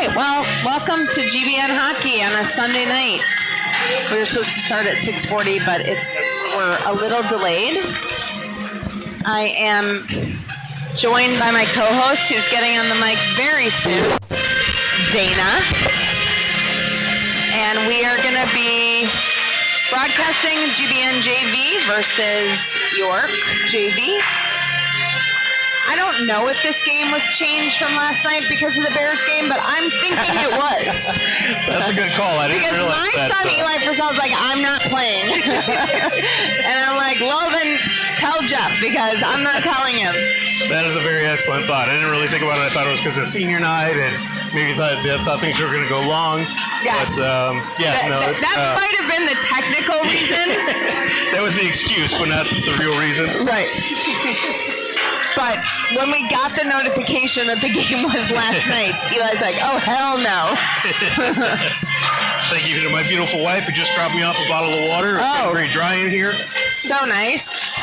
right, well, welcome to GBN Hockey on a Sunday night. We were supposed to start at 6:40, but we're a little delayed. I am joined by my co-host, who's getting on the mic very soon, Dana. And we are going to be broadcasting GBN JV versus York JV. I don't know if this game was changed from last night because of the Bears game, but I'm thinking it was. That's a good call. I didn't realize that. Because my son, Eli Purcell's like, I'm not playing. And I'm like, well, then tell Jeff because I'm not telling him. That is a very excellent thought. I didn't really think about it. I thought it was because of senior night and maybe thought things were going to go long. Yes. But, that might have been the technical reason. That was the excuse, but not the real reason. Right. But when we got the notification that the game was last night, Eli's like, oh, hell no. Thank you to my beautiful wife who just dropped me off a bottle of water. It's getting very dry in here. So nice.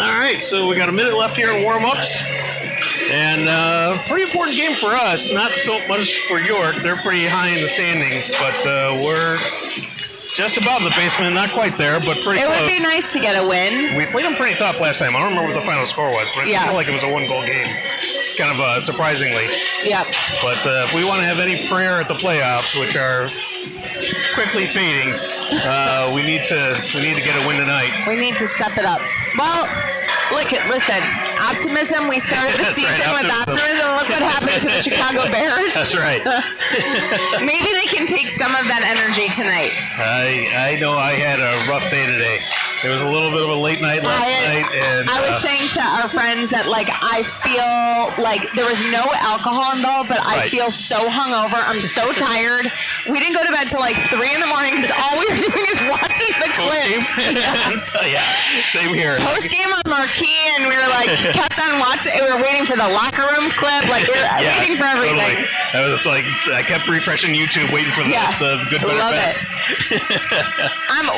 All right, so we got a minute left here in warm-ups. And pretty important game for us. Not so much for York. They're pretty high in the standings, but we're just above the basement, not quite there, but pretty close. It would be nice to get a win. We played them pretty tough last time. I don't remember what the final score was, but it felt like it was a one-goal game, kind of surprisingly. Yeah. But if we want to have any prayer at the playoffs, which are quickly fading, we need to get a win tonight. We need to step it up. Well, listen, optimism. We started the season with optimism. Look what happened to the Chicago Bears. That's right. Maybe they can take some of that energy tonight. I know I had a rough day today. It was a little bit of a late night last night. And I was saying to our friends that, I feel like there was no alcohol involved, but I feel so hungover. I'm so tired. We didn't go to bed till 3 in the morning because all we were doing is watching the clips. Yeah, same here. Post game on Marquee, and we were kept on watching. We were waiting for the locker room clip. We were waiting for everything. Totally. I kept refreshing YouTube, waiting for the good, better, best.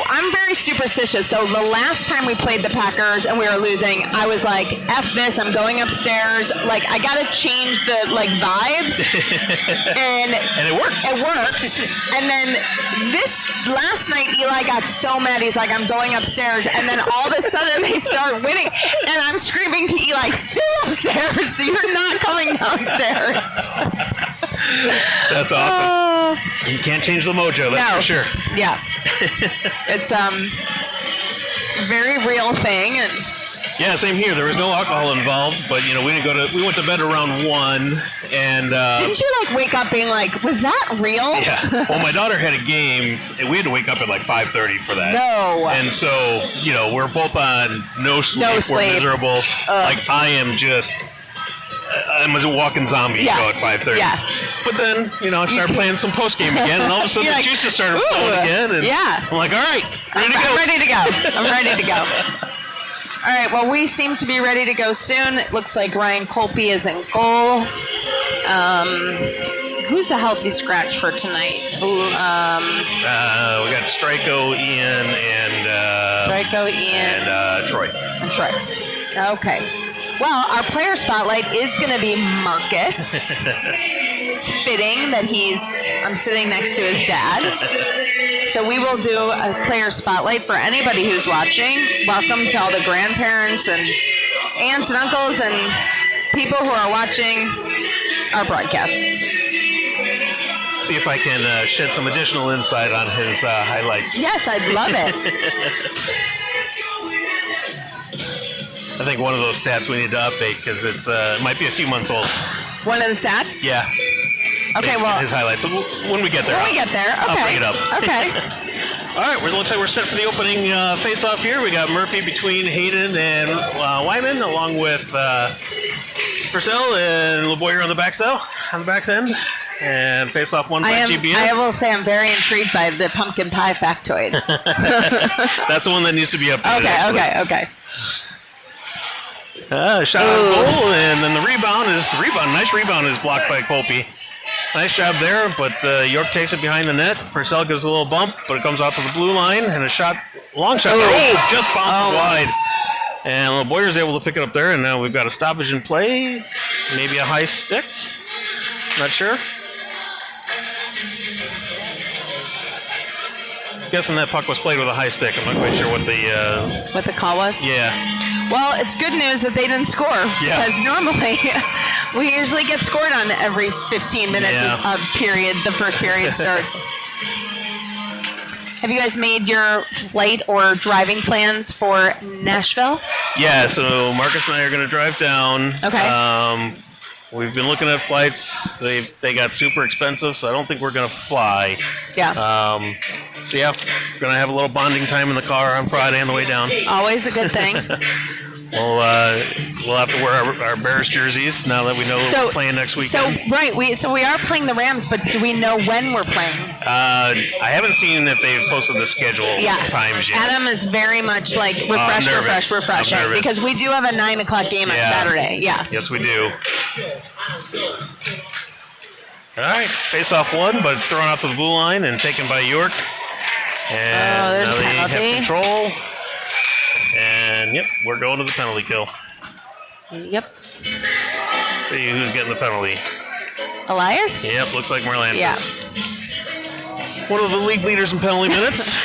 I'm very superstitious. So the last time we played the Packers and we were losing, I was like, F this, I'm going upstairs. I got to change the, vibes. And it worked. It worked. And then this last night, Eli got so mad. He's like, I'm going upstairs. And then all of a sudden they start winning. And I'm screaming to Eli, still upstairs. You're not coming downstairs. That's awesome. You can't change the mojo, that's for sure. Yeah. It's very real thing. And yeah, same here. There was no alcohol involved, but we went to bed around 1 and didn't you wake up being like, was that real? Yeah. Well, my daughter had a game and we had to wake up at 5:30 for that. No. And so, we're both on no sleep. We're miserable. I am just I'm a walking zombie at 5:30. Yeah. But then, I started playing some post game again, and all of a sudden the juices started flowing again, and I'm like, all right, ready to go. I'm ready to go. I'm ready to go. All right, well, we seem to be ready to go soon. It looks like Ryan Colby is in goal. Who's a healthy scratch for tonight? We got Striko, Ian, and Troy. And Troy. Okay. Well, our player spotlight is going to be Marcus. It's fitting that I'm sitting next to his dad. So we will do a player spotlight for anybody who's watching. Welcome to all the grandparents and aunts and uncles and people who are watching our broadcast. See if I can shed some additional insight on his highlights. Yes, I'd love it. I think one of those stats we need to update because it might be a few months old. One of the stats? Yeah. Okay, well. His highlights. When we get there. Okay. I'll bring it up. Okay. All right, it looks like we're set for the opening face-off here. We got Murphy between Hayden and Wyman, along with Purcell and LeBoyer on the back end. And face-off one by GBN. I will say I'm very intrigued by the pumpkin pie factoid. That's the one that needs to be updated. Okay. Shot on goal, and then the nice rebound is blocked by Colby. Nice job there, but York takes it behind the net. Purcell gives a little bump, but it comes out to the blue line, and long shot. Just bounced wide. And LeBoyer's able to pick it up there, and now we've got a stoppage in play, maybe a high stick. Not sure. Guessing that puck was played with a high stick. I'm not quite sure what the call was. Yeah. Well, it's good news that they didn't score because normally we usually get scored on every 15 minutes of period. The first period starts. Have you guys made your flight or driving plans for Nashville? Yeah. So Marcus and I are going to drive down. Okay. We've been looking at flights. They got super expensive, so I don't think we're going to fly. Yeah. So yeah, we're going to have a little bonding time in the car on Friday on the way down. Always a good thing. We'll have to wear our Bears jerseys now that we know we're playing next weekend. So we are playing the Rams, but do we know when we're playing? I haven't seen if they've posted the schedule times yet. Adam is very much like refreshing because we do have a 9 o'clock game on Saturday. Yeah. Yes, we do. All right, face-off one, but thrown out to the blue line and taken by York. And there's now a they penalty. have control. And, we're going to the penalty kill. Yep. See who's getting the penalty. Elias? Yep, looks like Merlandis. Yeah. One of the league leaders in penalty minutes.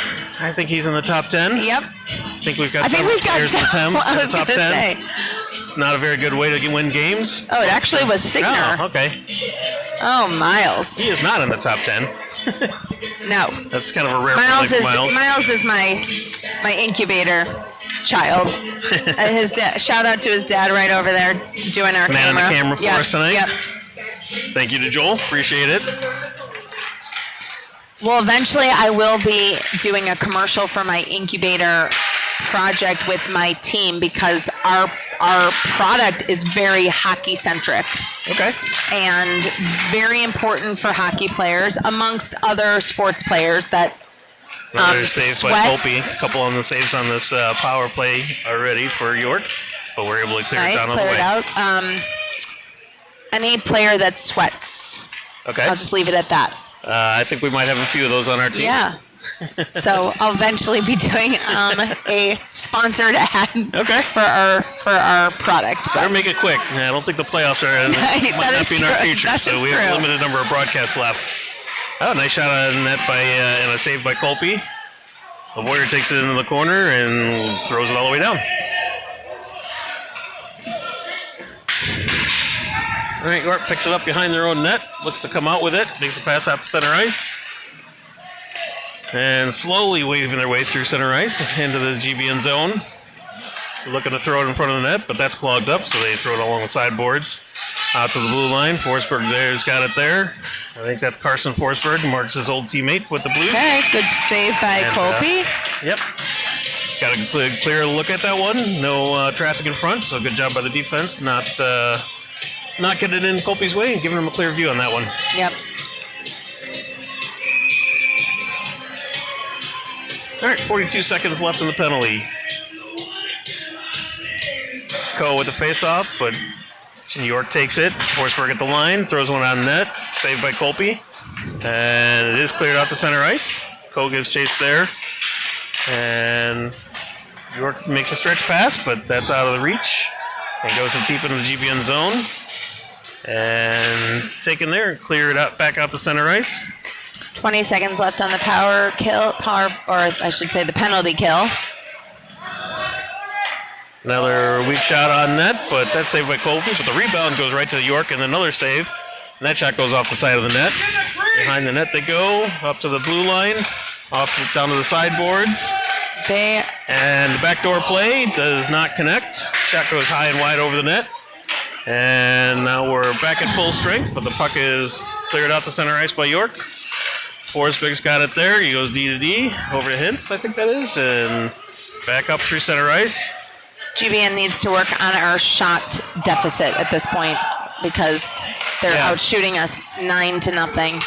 I think he's in the top 10. Yep. I think we've got several players in the top 10. It's not a very good way to win games. Oh, it actually was Signer. Oh, okay. Oh, Miles. He is not in the top 10. No. That's kind of a rare Miles play for Miles. Miles is my incubator child. His shout out to his dad right over there doing our Man on the camera for us tonight. Yep. Thank you to Joel. Appreciate it. Well, eventually I will be doing a commercial for my incubator project with my team because our product is very hockey centric. Okay. And very important for hockey players amongst other sports players that Another save by Colby. A couple on the saves on this power play already for York, but we're able to clear it down on the way. Out. Any player that sweats. Okay. I'll just leave it at that. I think we might have a few of those on our team. Yeah. So I'll eventually be doing a sponsored ad for our product. Better make it quick. I don't think the playoffs might not be in our future, so we have a limited number of broadcasts left. Oh, nice shot on net and a save by Colby. The Warrior takes it into the corner and throws it all the way down. All right, York picks it up behind their own net. Looks to come out with it. Makes a pass out to center ice. And slowly waving their way through center ice into the GBN zone. Looking to throw it in front of the net, but that's clogged up, so they throw it along the sideboards. Out to the blue line. Forsberg there's got it there. I think that's Carson Forsberg, Marks' old teammate with the Blues. Okay, good save by Colby. Yep. Got a clear look at that one. No traffic in front, so good job by the defense. Not getting it in Colby's way and giving him a clear view on that one. Yep. All right, 42 seconds left in the penalty. Coe with the face-off, but New York takes it. Forsberg at the line, throws one on net. Saved by Colby. And it is cleared out to center ice. Coe gives chase there. And York makes a stretch pass, but that's out of the reach. And goes deep into the GBN zone. And taken there and clear it out back out to center ice. 20 seconds left on the the penalty kill. Another weak shot on net, but that's saved by Colby. But the rebound goes right to York, and another save. And that shot goes off the side of the net. Behind the net they go, up to the blue line, off down to the sideboards. And the backdoor play does not connect. Shot goes high and wide over the net. And now we're back at full strength, but the puck is cleared out to center ice by York. Forsberg's got it there. He goes D to D over to Hintz, I think that is, and back up through center ice. GBN needs to work on our shot deficit at this point because they're out shooting us 9-0.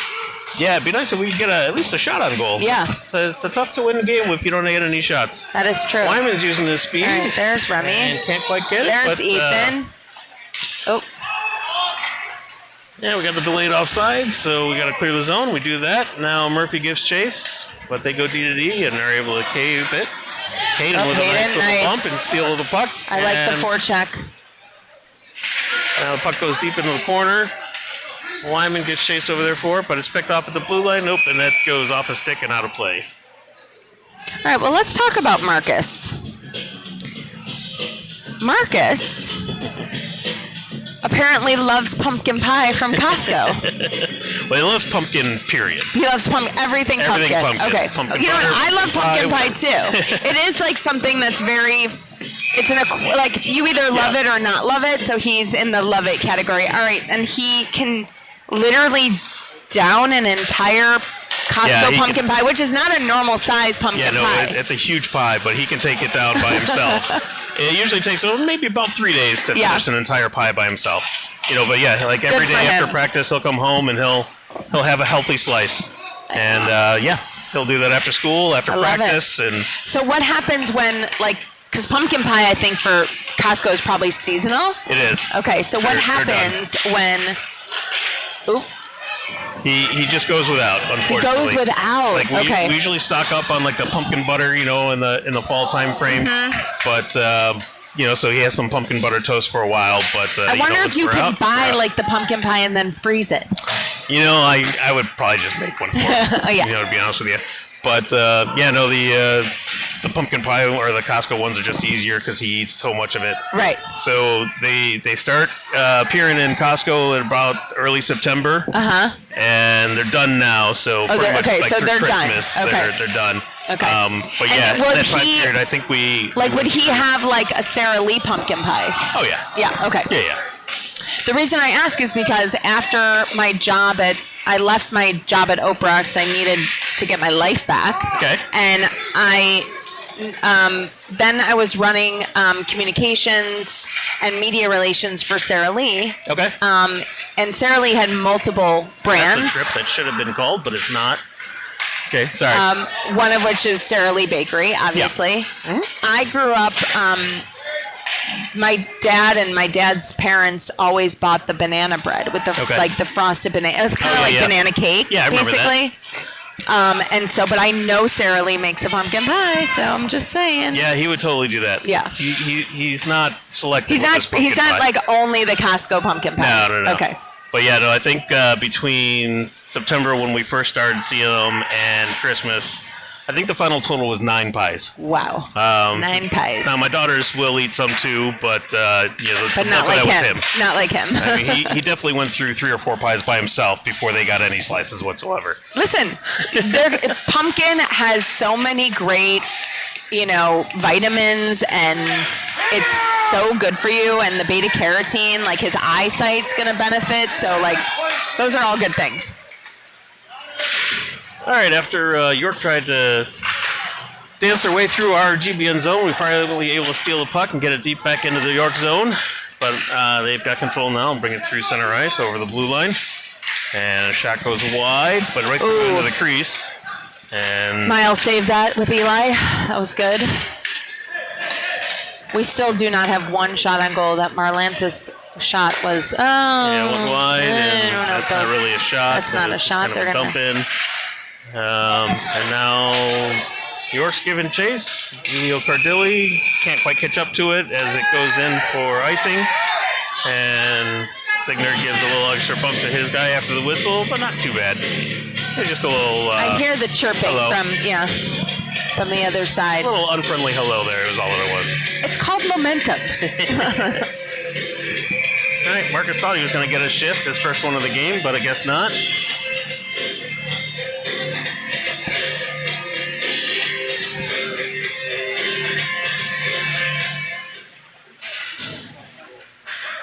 Yeah, it'd be nice if we could get at least a shot on goal. Yeah. It's a tough to win game if you don't get any shots. That is true. Wyman's using his speed. All right, there's Remy. And can't quite get it. There's Ethan. Yeah, we got the delayed offside, so we got to clear the zone. We do that. Now Murphy gives chase, but they go D to D and are able to cave it. Hayden with a nice little bump and steal the puck. I like the forecheck. Now the puck goes deep into the corner. Lyman gets chased over there for it, but it's picked off at the blue line. Nope, and that goes off a stick and out of play. All right, well, let's talk about Marcus. Marcus apparently loves pumpkin pie from Costco. Well, he loves pumpkin, period. He loves everything pumpkin. Okay. Pumpkin you know butter, what? I love pumpkin pie pie too. It is like something that's very, it's like you either love it or not love it, so he's in the love it category. All right, and he can literally down an entire Costco pumpkin pie, which is not a normal size pumpkin pie. It's a huge pie, but he can take it down by himself. It usually takes maybe about 3 days to finish an entire pie by himself. But like every day after practice, he'll come home and he'll have a healthy slice. And he'll do that after school, after practice. And so what happens when, because pumpkin pie, I think for Costco is probably seasonal? It is. Okay, so what happens when... Ooh. He just goes without, unfortunately. He goes without. We usually stock up on the pumpkin butter, in the fall time frame. Mm-hmm. But so he has some pumpkin butter toast for a while. But I wonder if you could buy the pumpkin pie and then freeze it. I would probably just make one for him. Oh yeah. To be honest with you. But the pumpkin pie or the Costco ones are just easier because he eats so much of it. Right. So they start appearing in Costco at about early September. And they're done now. So pretty much so they're Christmas, done. Okay. They're done. Okay. But that time period, I think we would he have a Sara Lee pumpkin pie? Oh yeah. Yeah. Okay. Yeah. The reason I ask is because after my job I left my job at Oprah because I needed to get my life back. Okay. And then I was running communications and media relations for Sara Lee. Okay. And Sara Lee had multiple brands. That's a trip that should have been called, but it's not. Okay, sorry. One of which is Sara Lee Bakery, obviously. Yeah. Mm-hmm. I grew up. My dad and my dad's parents always bought the banana bread with the the frosted banana. It was kind of banana cake, basically. That. But I know Sara Lee makes a pumpkin pie, so I'm just saying. Yeah, he would totally do that. Yeah. He's not selective. He's not only the Costco pumpkin pie. No. Okay. But I think between September when we first started seeing them and Christmas, I think the final total was 9 pies. Wow. 9 pies. Now my daughters will eat some too, but but not like him. Not like him. I mean, he definitely went through 3 or 4 pies by himself before they got any slices whatsoever. Listen, pumpkin has so many great, vitamins, and it's so good for you. And the beta carotene, his eyesight's gonna benefit. So those are all good things. All right, after York tried to dance their way through our GBN zone, we finally able to steal the puck and get it deep back into the York zone. But they've got control now and bring it through center ice over the blue line. And a shot goes wide, but right through into the crease. And Miles saved that with Eli. That was good. We still do not have one shot on goal. That Marlantis shot was went wide, and that's not really a shot. That's not a shot. They're dump in. And now York's giving chase. Emilio Cardilli can't quite catch up to it as it goes in for icing. And Signer gives a little extra bump to his guy after the whistle, but not too bad. It's just a little... I hear the chirping from the other side. A little unfriendly hello there is all that it was. It's called momentum. All right, Marcus thought he was going to get a shift, his first one of the game, but I guess not.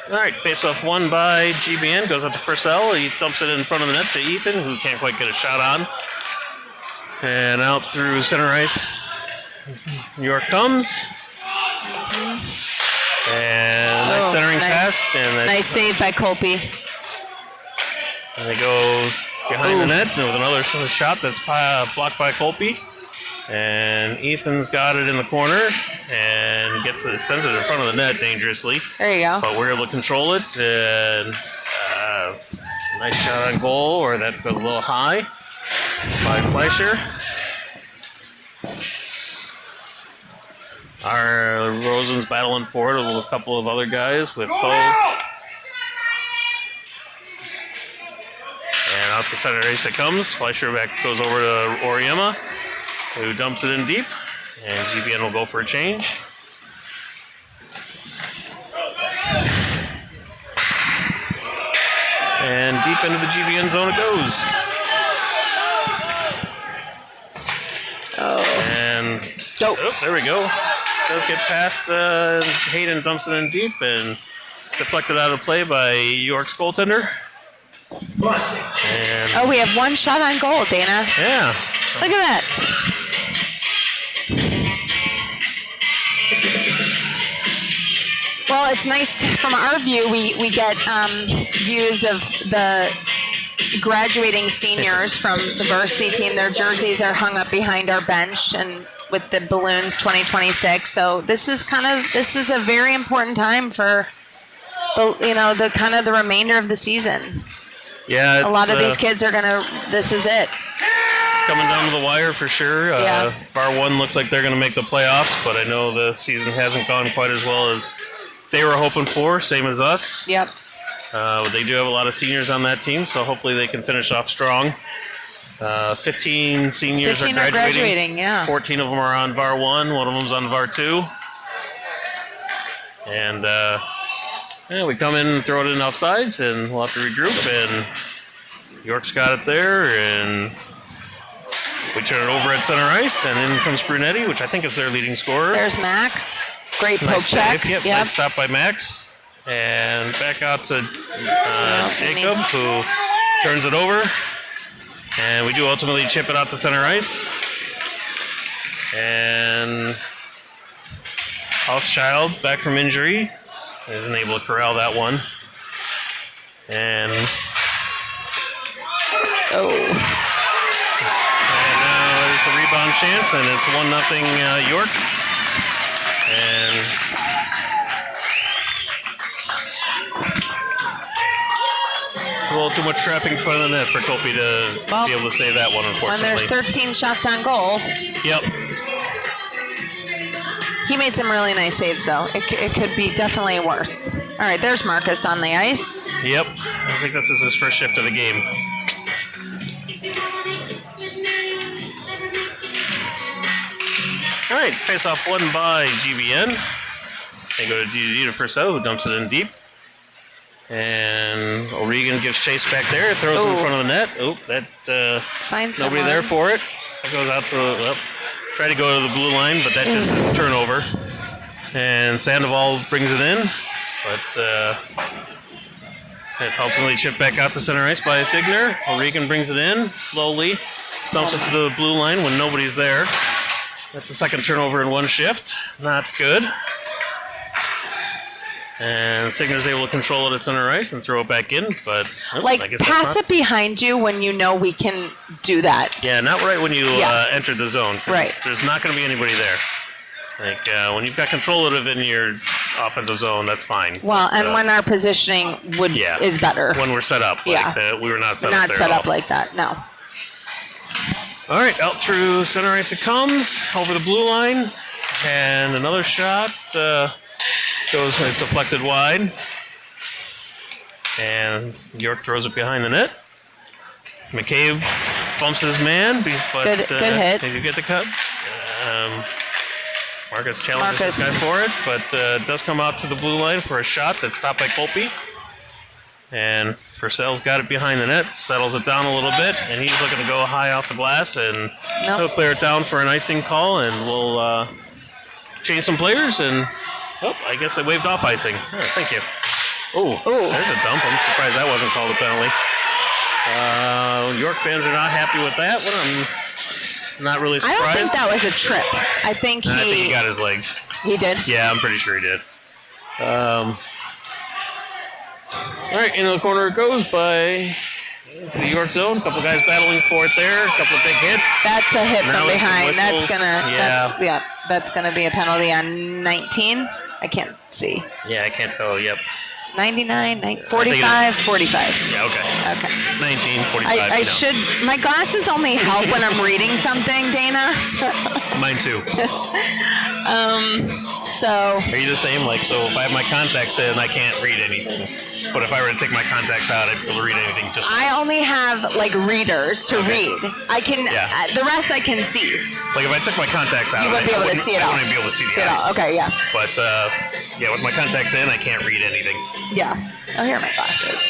All right, face-off won by GBN. Goes up to Purcell. He dumps it in front of the net to Ethan, who can't quite get a shot on. And out through center ice, York comes. And nice centering pass. And nice save by Colby. And it goes behind the net. And with another shot that's blocked by Colby. And Ethan's got it in the corner and sends it in front of the net dangerously. There you go. But we're able to control it. And nice shot on goal, or that goes a little high by Fleischer. Our Rosen's battling for it with a couple of other guys with Poe. Out to center ice it comes. Fleischer back goes over to Oriema, who dumps it in deep. And GBN will go for a change. And deep into the GBN zone it goes. And there we go. Does get past Hayden, dumps it in deep and deflected out of play by York's goaltender. And we have one shot on goal, Dana. Yeah. Look at that. Well, it's nice from our view. We get views of the graduating seniors from the varsity team. Their jerseys are hung up behind our bench and with the balloons 2026. So this is a very important time for the remainder of the season. Yeah, a lot of these kids are this is it. Coming down to the wire for sure. Bar 1 looks like they're going to make the playoffs, but I know the season hasn't gone quite as well as they were hoping for, same as us. Yep. They do have a lot of seniors on that team, so hopefully they can finish off strong. 15 seniors are graduating. 14 of them are on VAR 1, one of them's on VAR 2. And we come in and throw it in offsides, and we'll have to regroup, and York's got it there, and we turn it over at center ice, and in comes Brunetti, which I think is their leading scorer. There's Max. Great poke nice check. Yep, nice stop by Max. And back out to Jacob, who turns it over. And we do ultimately chip it out to center ice. And Houschild, back from injury, isn't able to corral that one. And there's the rebound chance, and it's 1-0 York. And a little too much traffic in front of the net for Kopi to be able to save that one, unfortunately. When there's 13 shots on goal. Yep. He made some really nice saves, though. It could be definitely worse. All right, there's Marcus on the ice. Yep. I think this is his first shift of the game. All right, face-off won by GBN. They go to DD to Purcell, who dumps it in deep. And O'Regan gives chase back there, throws it in front of the net. Nobody there for it. It goes out to try to go to the blue line, but that just is a turnover. And Sandoval brings it in, but it's ultimately chipped back out to center ice by Signer. O'Regan brings it in slowly, dumps it to the blue line when nobody's there. That's the second turnover in one shift. Not good. And Signer's able to control it at center ice and throw it back in, but I guess pass it behind you when you know we can do that. Yeah, not right when you enter the zone. Right. There's not going to be anybody there. When you've got control of it in your offensive zone, that's fine. Well, and when our positioning is better. When we're set up. We were not set up there set up like that, no. All right, out through center ice it comes, over the blue line, and another shot is deflected wide, and York throws it behind the net. McCabe bumps his man, but good hit. Did you get the cut? Marcus challenges this guy for it, but does come out to the blue line for a shot that's stopped by Colby. And Purcell's got it behind the net, settles it down a little bit, and he's looking to go high off the glass, and he'll clear it down for an icing call, and we'll change some players, and I guess they waved off icing. Thank you. There's a dump. I'm surprised that wasn't called a penalty. York fans are not happy with that one. I'm not really surprised. I don't think that was a trip. I think he got his legs. He did? Yeah, I'm pretty sure he did. All right, into the corner it goes by the York zone. A couple guys battling for it there. A couple of big hits. That's a hit from behind. That's gonna be a penalty on 19. I can't see. Yeah, I can't tell. Yep. 99, 45, 45. Yeah, okay. 19, 45. I should. My glasses only help when I'm reading something, Dana. Mine too. So. Are you the same? Like, so if I have my contacts in, I can't read anything. But if I were to take my contacts out, I'd be able to read anything. Just I only have like readers to read. I can. The rest I can see. Like if I took my contacts out, you wouldn't be able to see it all. I wouldn't be able to see the ice. Okay, yeah. But with my contacts in, I can't read anything. Yeah. Oh, here are my glasses.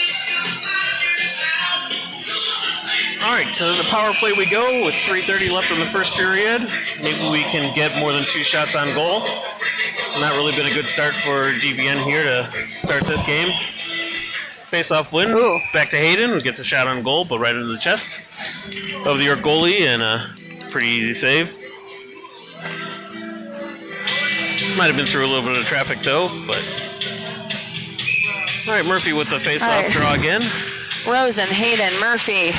All right, so the power play we go with 3:30 left in the first period. Maybe we can get more than 2 shots on goal. Not really been a good start for GBN here to start this game. Face-off win. Ooh. Back to Hayden, who gets a shot on goal, but right into the chest of the York goalie, and a pretty easy save. Might have been through a little bit of traffic, though, but... All right, Murphy with the face-off draw again. Rosen, Hayden, Murphy,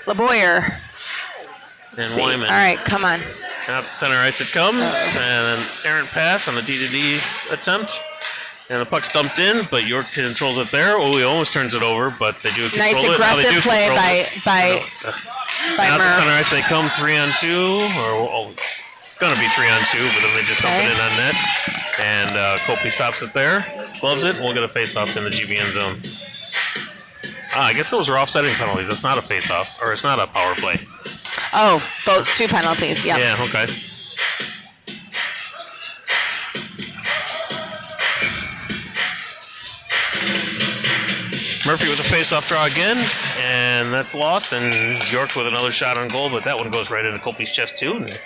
LeBoyer. And Wyman. All right, come on. Out to center ice it comes, and an errant pass on a D-to-D attempt. And the puck's dumped in, but York controls it there. Oh, he almost turns it over, but they do control nice it. aggressive play by out Murph. to center ice they come 3-on-2, or it's going to be 3-on-2, but then they just dump it in on net. And Copley stops it there, gloves it, and we'll get a face-off in the GBN zone. I guess those are offsetting penalties. It's not a face-off, or it's not a power play. Oh, both 2 penalties, yeah. Yeah, okay. Murphy with a face-off draw again, and that's lost, and York with another shot on goal, but that one goes right into Copley's chest too, and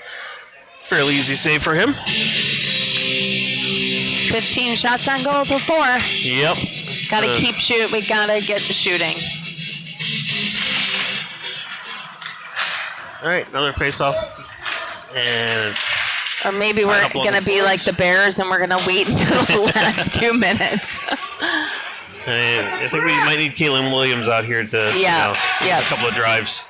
fairly easy save for him. 15 shots on goal to 4. Yep. Got to keep shooting. We got to get the shooting. All right, another face-off, and it's... Or maybe we're going to be like the Bears, and we're going to wait until the last 2 minutes. I think we might need Caitlin Williams out here to a couple of drives.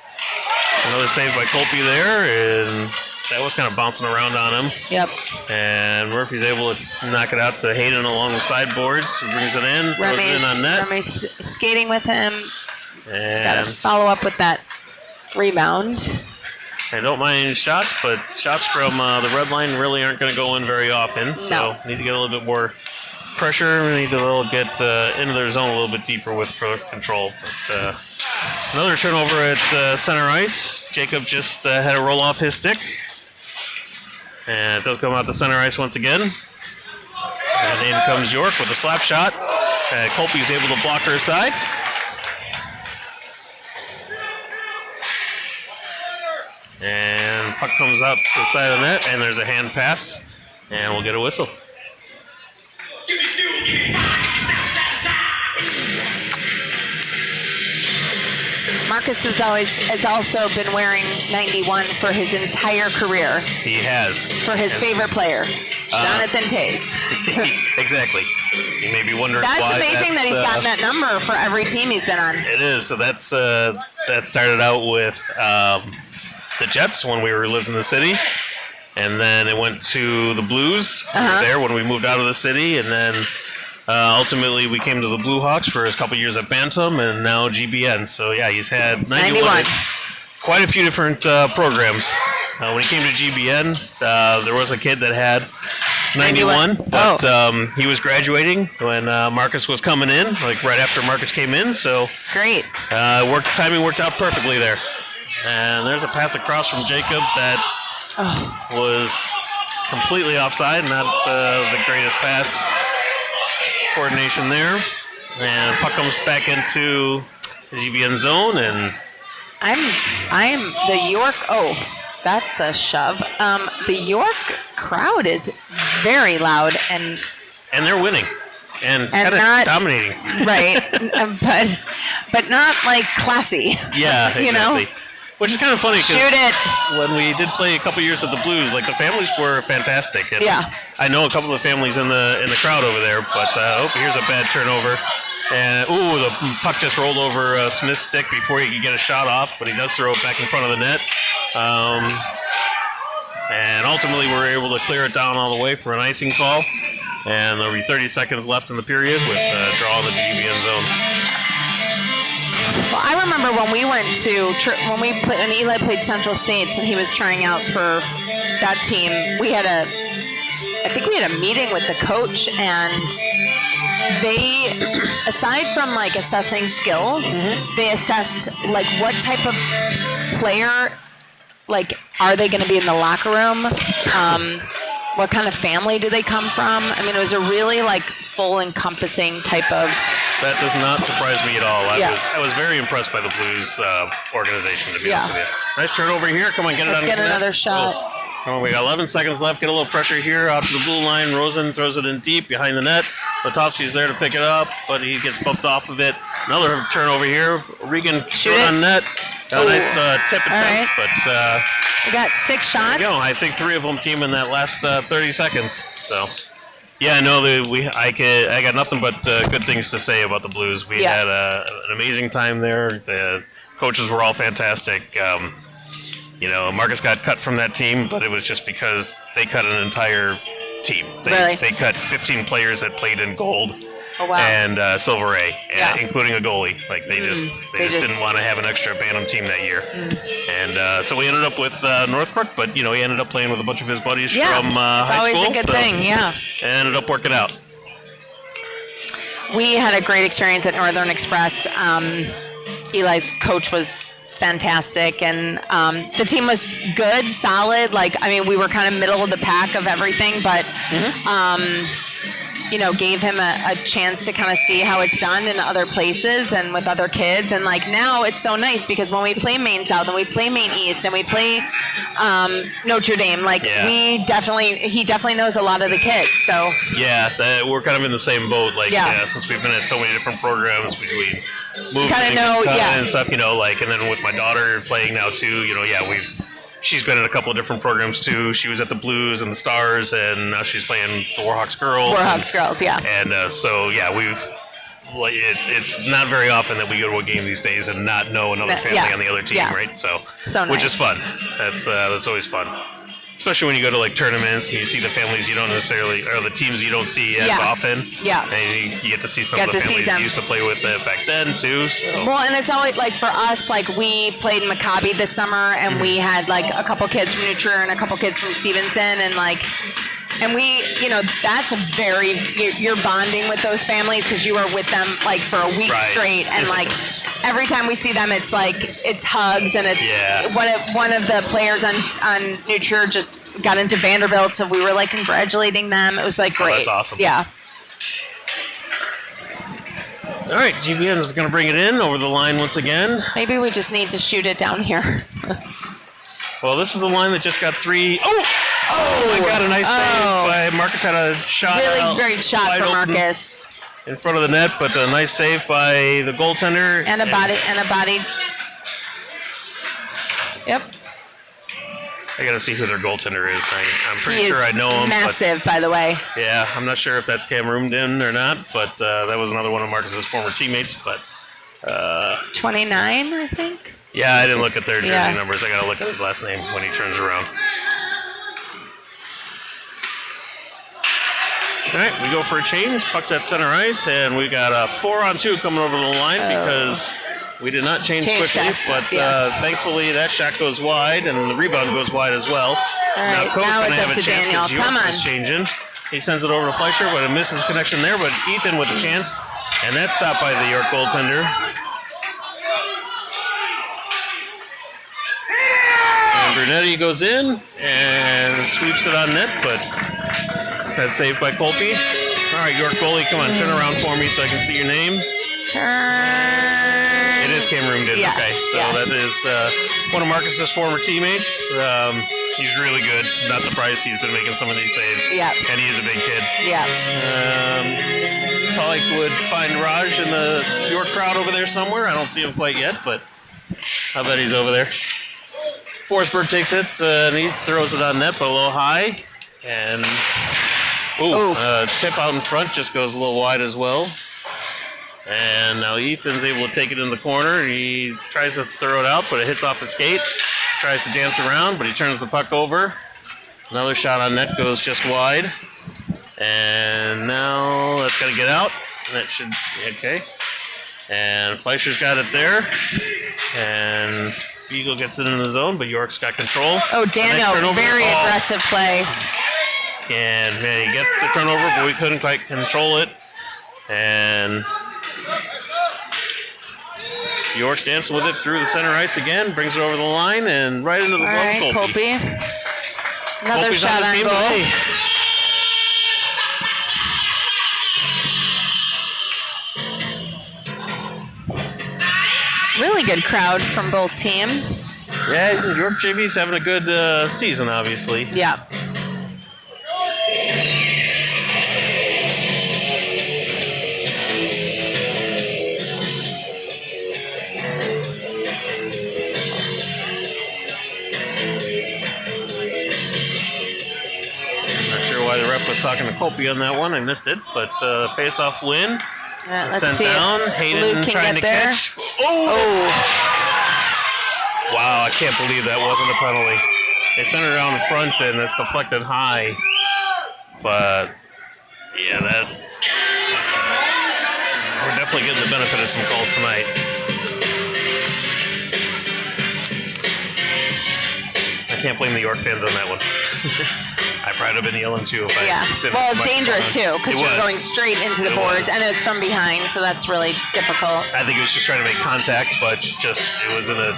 Another save by Colby there, and that was kind of bouncing around on him. Yep. And Murphy's able to knock it out to Hayden along the sideboards. He brings it in, throws it in on net. Remy's skating with him. And got to follow up with that rebound. I don't mind shots, but shots from the red line really aren't going to go in very often. So need to get a little bit more pressure. We need to get into their zone a little bit deeper with control. But, another turnover at center ice. Jacob just had a roll off his stick. And it does come out to center ice once again. And in comes York with a slap shot. Colby's able to block her side. And puck comes up to the side of the net, and there's a hand pass. And we'll get a whistle. Marcus has also been wearing 91 for his entire career. He has. For his favorite player, Jonathan Tays. Exactly. You may be wondering why. That's amazing that he's gotten that number for every team he's been on. It is. So that started out with the Jets when we lived in the city. And then it went to the Blues there when we moved out of the city. And then ultimately we came to the Blue Hawks for a couple years at Bantam and now GBN. So, yeah, he's had 91. Quite a few different programs. When he came to GBN, there was a kid that had 91, but he was graduating when Marcus was coming in, like right after Marcus came in. So great. Timing worked out perfectly there. And there's a pass across from Jacob that was completely offside, not the greatest pass coordination there. And puck comes back into the GBN zone, and I'm the York. Oh, that's a shove. The York crowd is very loud and they're winning and kind of dominating, right? but not like classy. Yeah, exactly. You know? Which is kind of funny because when we did play a couple years at the Blues, like the families were fantastic. And yeah, I know a couple of families in the crowd over there, but here's a bad turnover. And the puck just rolled over Smith's stick before he could get a shot off, but he does throw it back in front of the net. And ultimately, we were able to clear it down all the way for an icing call. And there'll be 30 seconds left in the period with a draw in the GBN zone. Well, I remember when we went to when Eli played Central States and he was trying out for that team. We had a think we had a meeting with the coach, and they, aside from like assessing skills, they assessed like what type of player, like, are they going to be in the locker room? What kind of family do they come from? I mean, it was a really like full encompassing type of. That does not surprise me at all. I was very impressed by the Blues organization, to be honest with you. Nice turnover here. Come on, get it on. Let's get another shot. Come on, we got 11 seconds left. Get a little pressure here out to the blue line. Rosen throws it in deep behind the net. Latovsky's there to pick it up, but he gets bumped off of it. Another turnover here. Regan shoot on net. A nice tip attempt, but we got 6 shots. There you go. I think 3 of them came in that last 30 seconds. So, yeah, I know that I got nothing but good things to say about the Blues. We had an amazing time there. The coaches were all fantastic. Marcus got cut from that team, but it was just because they cut an entire team. They cut 15 players that played in gold. Oh, wow. And Silver A, including a goalie. Like they just didn't want to have an extra Bantam team that year. And so we ended up with Northbrook, but he ended up playing with a bunch of his buddies from high school. It's always a good thing, And ended up working out. We had a great experience at Northern Express. Eli's coach was fantastic, and the team was good, solid. We were kind of middle of the pack of everything, but gave him a chance to kind of see how it's done in other places and with other kids. And now it's so nice because when we play Maine South and we play Maine East and we play Notre Dame, he definitely knows a lot of the kids. So we're kind of in the same boat. Since we've been at so many different programs, we moved kind of know, and stuff. And then with my daughter playing now too, she's been in a couple of different programs too. She was at the Blues and the Stars, and now she's playing the Warhawks Girls. Girls, yeah. And it's not very often that we go to a game these days and not know another family on the other team, right? So nice. Which is fun. That's always fun. Especially when you go to tournaments and you see the families you don't necessarily, or the teams you don't see as often. Yeah. And you get to see some of the families you used to play with back then too. So. Well, and it's always for us, we played Maccabi this summer, and we had a couple kids from New Trier and a couple kids from Stevenson, and we, that's you're bonding with those families because you are with them for a week straight, and every time we see them, it's hugs, and it's one of the players on New Trier just got into Vanderbilt, so we were congratulating them. It was great. Oh, that's awesome. Yeah. All right, GBN is going to bring it in over the line once again. Maybe we just need to shoot it down here. Well, this is the line that just got 3. Oh my God, a nice save by Marcus. Had a shot. Really great shot for Marcus. In front of the net, but a nice save by the goaltender. And a body. Yep. I got to see who their goaltender is. I'm pretty sure I know him. Massive, by the way. Yeah, I'm not sure if that's Cam Roomden or not, but that was another one of Marcus's former teammates. But 29, I think. Yeah, I didn't look at their jersey numbers. I got to look at his last name when he turns around. All right, we go for a change. Puck's at center ice, and we got a 4-on-2 coming over the line because we did not change quickly. But thankfully, that shot goes wide, and the rebound goes wide as well. All right, now it's up to Daniel. Come on. Changing. He sends it over to Fleischer, but it misses connection there. But Ethan with a chance, and that's stopped by the York goaltender. And Brunetti goes in and sweeps it on net, but that's saved by Colby. All right, York goalie, come on, turn around for me so I can see your name. Turn. It is Cameroon did. Yeah. Okay, so that is one of Marcus's former teammates. He's really good. Not surprised he's been making some of these saves. Yeah. And he is a big kid. Yeah. Probably would find Raj in the York crowd over there somewhere. I don't see him quite yet, but I bet he's over there. Forsberg takes it, and he throws it on net, but a little high. And tip out in front just goes a little wide as well. And now Ethan's able to take it in the corner. He tries to throw it out, but it hits off the skate. Tries to dance around, but he turns the puck over. Another shot on net goes just wide. And now that's got to get out. And that should be okay. And Fleischer's got it there. And Spiegel gets it in the zone, but York's got control. Oh, Daniel, very aggressive play. And man, he gets the turnover, but we couldn't quite control it. And York's dancing with it through the center ice again, brings it over the line and right into the glove. All right, Colby. Another Colby's shot on goal. Today. Really good crowd from both teams. Yeah, York JV's having a good season, obviously. Yeah. Not sure why the ref was talking to Colby on that one. I missed it, but face-off win. Let's Sent see down. Hayden trying to there. catch. Oh! Wow, I can't believe that wasn't a penalty. They sent it around in front and it's deflected high. But, yeah, we're definitely getting the benefit of some calls tonight. I can't blame the York fans on that one. I probably would have been yelling too if I didn't. Well, dangerous too, because you're going straight into the boards, and it's from behind, so that's really difficult. I think he was just trying to make contact, but it was in a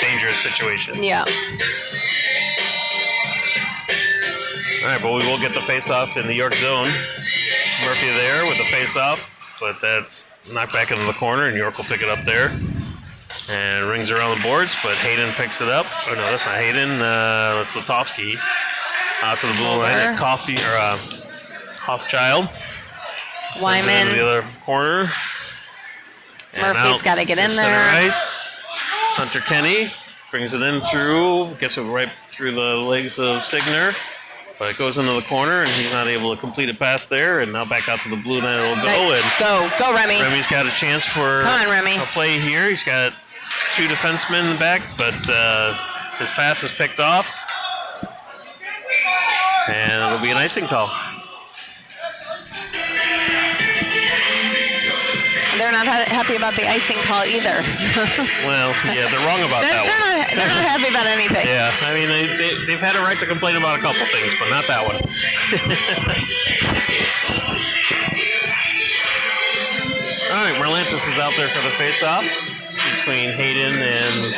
dangerous situation. Yeah. All right, but we will get the face-off in the York zone. Murphy there with the face-off, but that's knocked back into the corner, and York will pick it up there. And rings around the boards, but Hayden picks it up. Oh, no, that's not Hayden. That's Lutovsky. Out to the blue line at Hothschild. Wyman. To the other corner. And Murphy's got to get in there. Ice. Hunter Kenny brings it in through, gets it right through the legs of Signer. But it goes into the corner, and he's not able to complete it past there. And now back out to the blue line it'll go. Nice. And go, Remy. Remy's got a chance for Come on, Remy. a play here. He's got two defensemen in the back, but his pass is picked off. And it'll be an icing call. They're not happy about the icing call either. Well, yeah, they're wrong about that one. They're not happy about anything. Yeah, I mean, they've had a right to complain about a couple things, but not that one. All right, Merlantis is out there for the face-off between Hayden and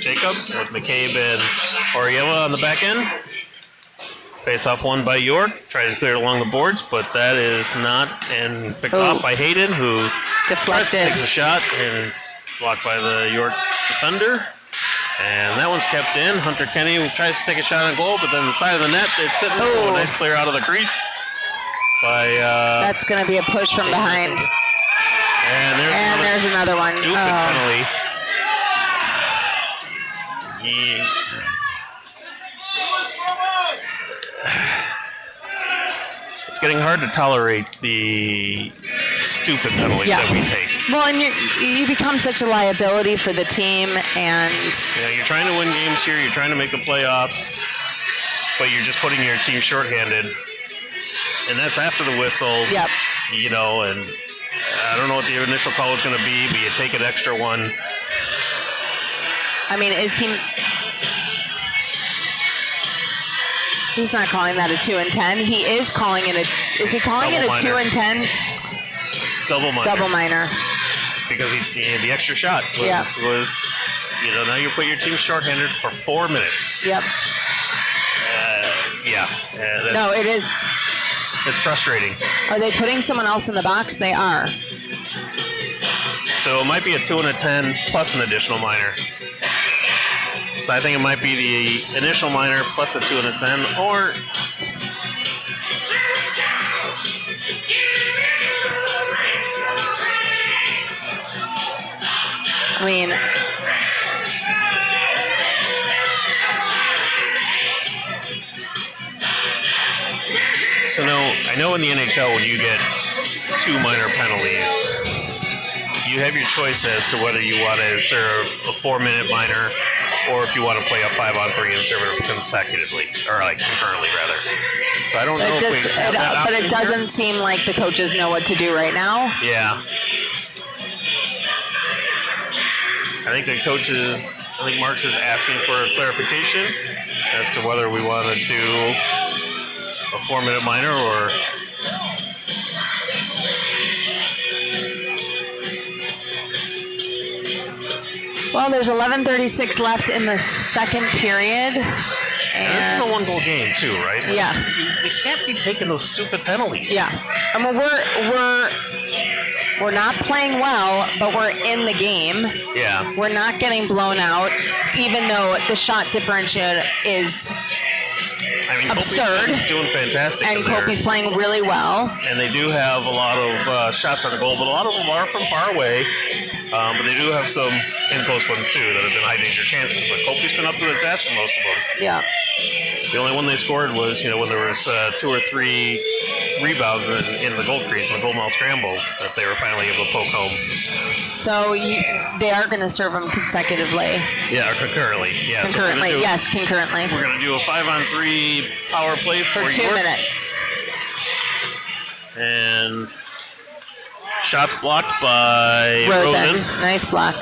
Jacob, with McCabe and Oriella on the back end. Face-off won by York. Tries to clear it along the boards, but that is not, and picked off by Hayden, who deflected. Takes a shot, and it's blocked by the York defender. And that one's kept in. Hunter Kenny tries to take a shot on goal, but then the side of the net, it's sitting. Oh, nice clear out of the crease. That's going to be a push from behind. And there's another one. Stupid penalty. Yeah. It's getting hard to tolerate the stupid penalties that we take. Well, and you become such a liability for the team, and you're trying to win games here. You're trying to make the playoffs, but you're just putting your team shorthanded, and that's after the whistle. Yep. You know, and I don't know what the initial call is going to be, but you take an extra one. I mean, He's not calling that a 2 and 10. He is calling it a. Is he calling it a 2 and 10? Double minor. Double minor. Because the extra shot was, now you put your team shorthanded for 4 minutes. Yep. No, it is. It's frustrating. Are they putting someone else in the box? They are. So it might be a 2 and a 10 plus an additional minor. So I think it might be the initial minor plus a 2 and a 10, or I mean, so I know in the NHL when you get 2 minor penalties, you have your choice as to whether you want to serve a 4-minute minor or if you want to play a 5-on-3 and serve it consecutively, or like concurrently rather. So I don't know if we have that but it option doesn't here. seem like the coaches know what to do right now. Yeah. I think Marks is asking for a clarification as to whether we want to do a 4-minute minor or... Well, there's 11:36 left in the second period. And this is a one-goal game, too, right? Yeah. You can't be taking those stupid penalties. Yeah. I mean, we're not playing well, but we're in the game. Yeah. We're not getting blown out, even though the shot differential is absurd. Kopi's doing fantastic. And Kopi's playing really well. And they do have a lot of shots on the goal, but a lot of them are from far away. But they do have some in-close ones, too, that have been high-danger chances. But Kopi's been up to the task for most of them. Yeah. The only one they scored was, when there was 2 or 3 rebounds in the goal crease in the goal mile scramble that they were finally able to poke home. So they are going to serve them consecutively. Yeah, or concurrently. Yeah, concurrently, yes, concurrently. We're going to do a 5-on-3 power play for 2 York. minutes. And shots blocked by Rosen. Nice block.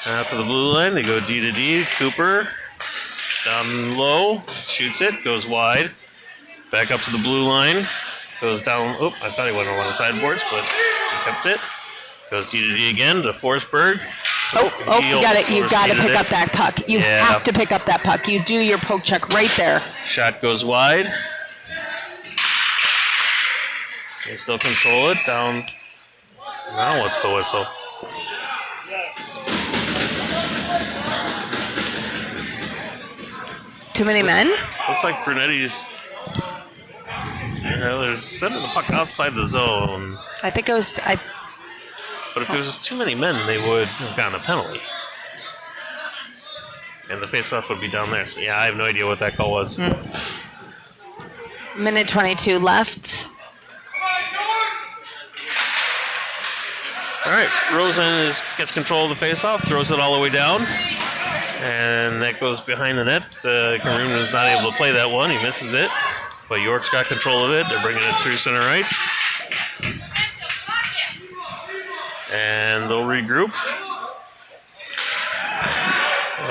Out to the blue line, they go D to D. Cooper down low, shoots it, goes wide. Back up to the blue line, goes down. Oh, I thought he went along the sideboards, but he kept it. Goes D to D again to Forsberg. You got it. You got to pick up that puck. You have to pick up that puck. You do your poke check right there. Shot goes wide. They still control it down. Now what's the whistle? Too many men? Looks like Brunetti's. They're sending the puck outside the zone. I think it was. But if it was too many men, they would have gotten a penalty. And the faceoff would be down there. So, yeah, I have no idea what that call was. Minute 22 left. All right, Rosen gets control of the faceoff, throws it all the way down. And that goes behind the net. Karoon is not able to play that one. He misses it. But York's got control of it. They're bringing it through center ice. And they'll regroup.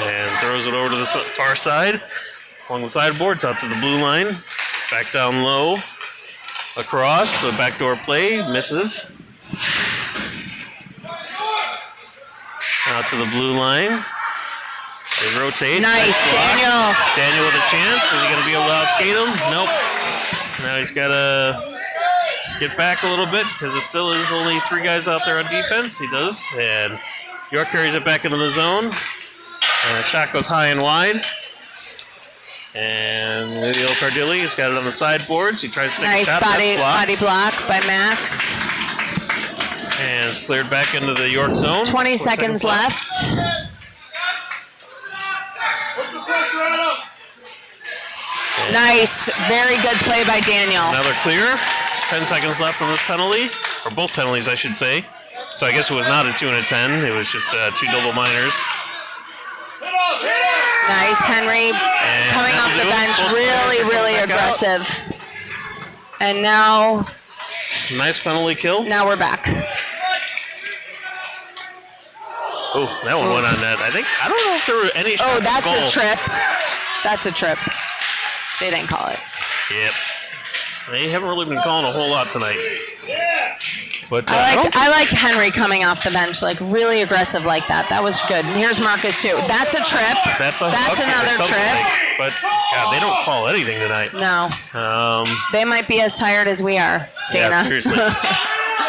And throws it over to the far side. Along the sideboards, out to the blue line. Back down low. Across. The backdoor play. Misses. Out to the blue line. They rotate. Nice, Daniel. Daniel with a chance. Is he going to be able to outskate him? Nope. Now he's got to get back a little bit because it still is only 3 guys out there on defense. He does. And York carries it back into the zone. And the shot goes high and wide. And Leo Cardilli has got it on the sideboards. He tries to take a shot. Nice body block by Max. And it's cleared back into the York zone. 20 seconds left. Nice. Very good play by Daniel. Another clear. 10 seconds left on this penalty. Or both penalties, I should say. So I guess it was not a 2 and a 10. It was just 2 double minors. Nice. Henry coming off the bench. Really aggressive. And now... Nice penalty kill. Now we're back. Oh, that one went on net. I don't know if there were any shots. Oh, that's on goal. a trip. That's a trip. They didn't call it. Yep. They haven't really been calling a whole lot tonight. But I like Henry coming off the bench, like really aggressive like that. That was good. And here's Marcus too. That's a trip. That's another trip. But God, they don't call anything tonight. No. They might be as tired as we are, Dana. Yeah, seriously.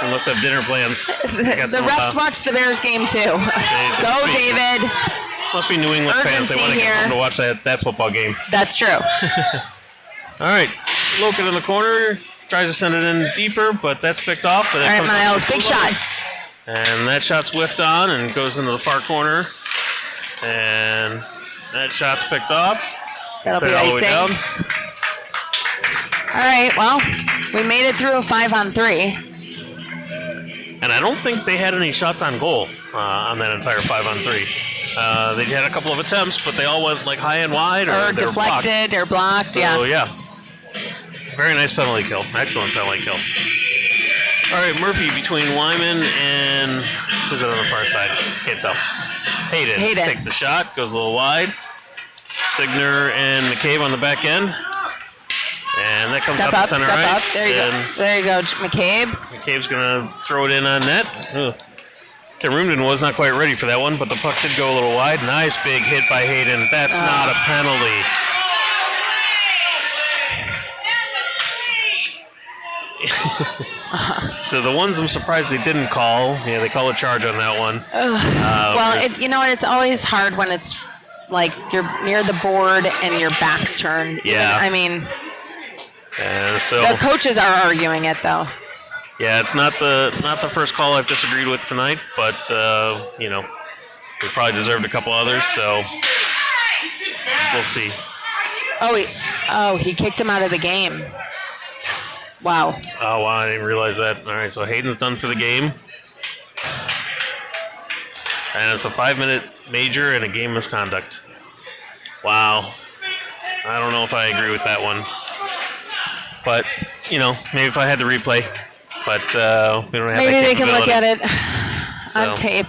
We must have dinner plans. The refs watch the Bears game too. Go, David. Must be New England fans. They want to come to watch that football game. That's true. All right. Loken in the corner. Tries to send it in deeper, but that's picked off. But all right, Miles. Big shot. And that shot's whiffed on and goes into the far corner. And that shot's picked off. That'll be icing. All right. Well, we made it through a 5-on-3. And I don't think they had any shots on goal on that entire 5-on-3. They had a couple of attempts, but they all went like high and wide or deflected or blocked. So, yeah. Very nice penalty kill. Excellent penalty kill. All right, Murphy between Wyman and who's it on the far side? Can't tell. Hayden takes the shot, goes a little wide. Signer and McCabe on the back end. And that comes up to center ice. There you go. There you go, McCabe. McCabe's going to throw it in on net. Rumden was not quite ready for that one, but the puck did go a little wide. Nice big hit by Hayden. That's not a penalty. So the ones I'm surprised they didn't call, they call a charge on that one. It's always hard when it's like you're near the board and your back's turned. Yeah. I mean, so the coaches are arguing it though. Yeah, it's not the first call I've disagreed with tonight, but we probably deserved a couple others, so we'll see. He kicked him out of the game. Wow. Oh, wow, I didn't realize that. All right, so Hayden's done for the game. And it's a 5-minute major and a game misconduct. Wow. I don't know if I agree with that one. But, maybe if I had the replay. But we don't have maybe that they can look at it on tape.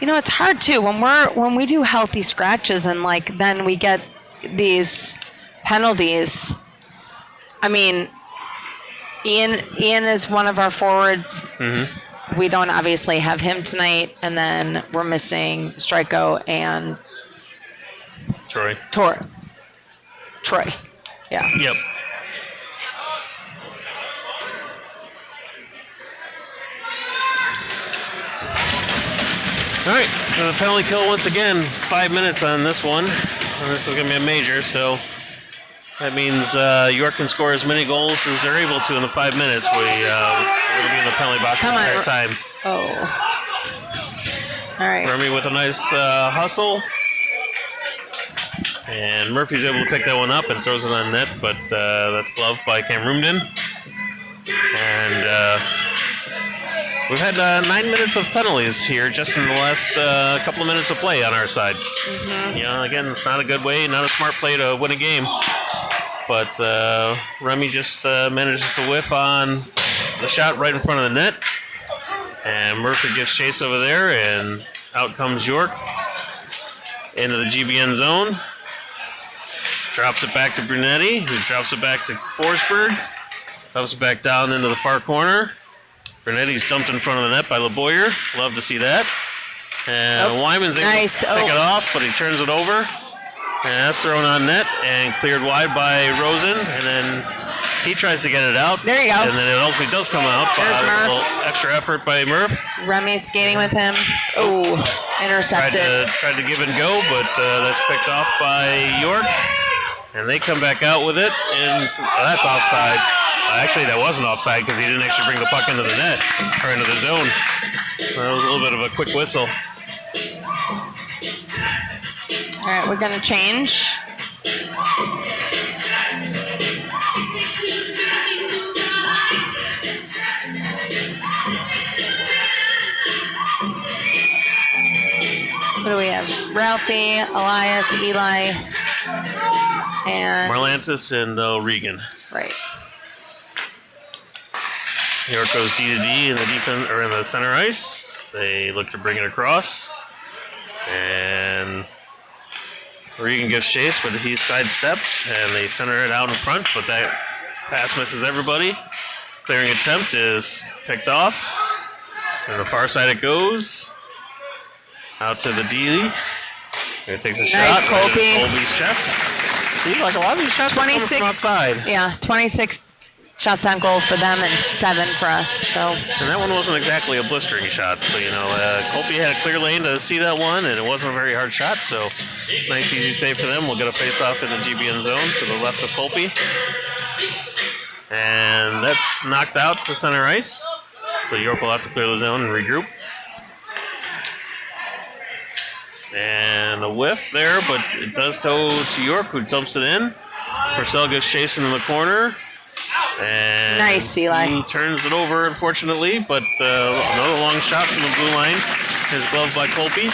It's hard too when we do healthy scratches and then we get these penalties. I mean, Ian is one of our forwards. Mm-hmm. We don't obviously have him tonight, and then we're missing Strico and Troy. Yeah. Yep. All right, so the penalty kill once again. 5 minutes on this one, and this is going to be a major, so that means York can score as many goals as they're able to in the 5 minutes. We're going to be in the penalty box the entire time. All right. Remy with a nice hustle. And Murphy's able to pick that one up and throws it on net, but that's gloved by Cam Rumden. And we've had 9 minutes of penalties here just in the last couple of minutes of play on our side. Mm-hmm. Again, it's not a good way, not a smart play to win a game. But Remy just manages to whiff on the shot right in front of the net. And Murphy gets chase over there, and out comes York into the GBN zone. Drops it back to Brunetti, who drops it back to Forsberg. Drops it back down into the far corner. Brunetti's dumped in front of the net by LeBoyer. Love to see that. And Wyman's able to pick it off, but he turns it over. And that's thrown on net and cleared wide by Rosen. And then he tries to get it out. There you go. And then it ultimately does come out. There's Murph. A little extra effort by Murph. Remy skating with him. Oh, intercepted. Tried to give and go, but that's picked off by York. And they come back out with it. And that's offside. Actually, that wasn't offside because he didn't actually bring the puck into the net or into the zone. So that was a little bit of a quick whistle. All right, we're going to change. What do we have? Ralphie, Elias, Eli, and Marlantis and Regan. Right. York goes D to D in the defense or in the center ice. They look to bring it across, and Regan gives chase, but he sidesteps, and they center it out in front. But that pass misses everybody. Clearing attempt is picked off, and the far side it goes out to the D. It takes a shot. Colby. Colby's chest. See, like a lot of these shots are coming from outside. Yeah, 26 shots on goal for them and 7 for us. So. And that one wasn't exactly a blistering shot. So, Colby had a clear lane to see that one, and it wasn't a very hard shot. So, nice, easy save for them. We'll get a face-off in the GBN zone to the left of Colby. And that's knocked out to center ice. So, York will have to clear the zone and regroup. And a whiff there, but it does go to York, who dumps it in. Purcell gets chasing in the corner. And nice, Eli. He turns it over, unfortunately, but another long shot from the blue line is gloved by Colby.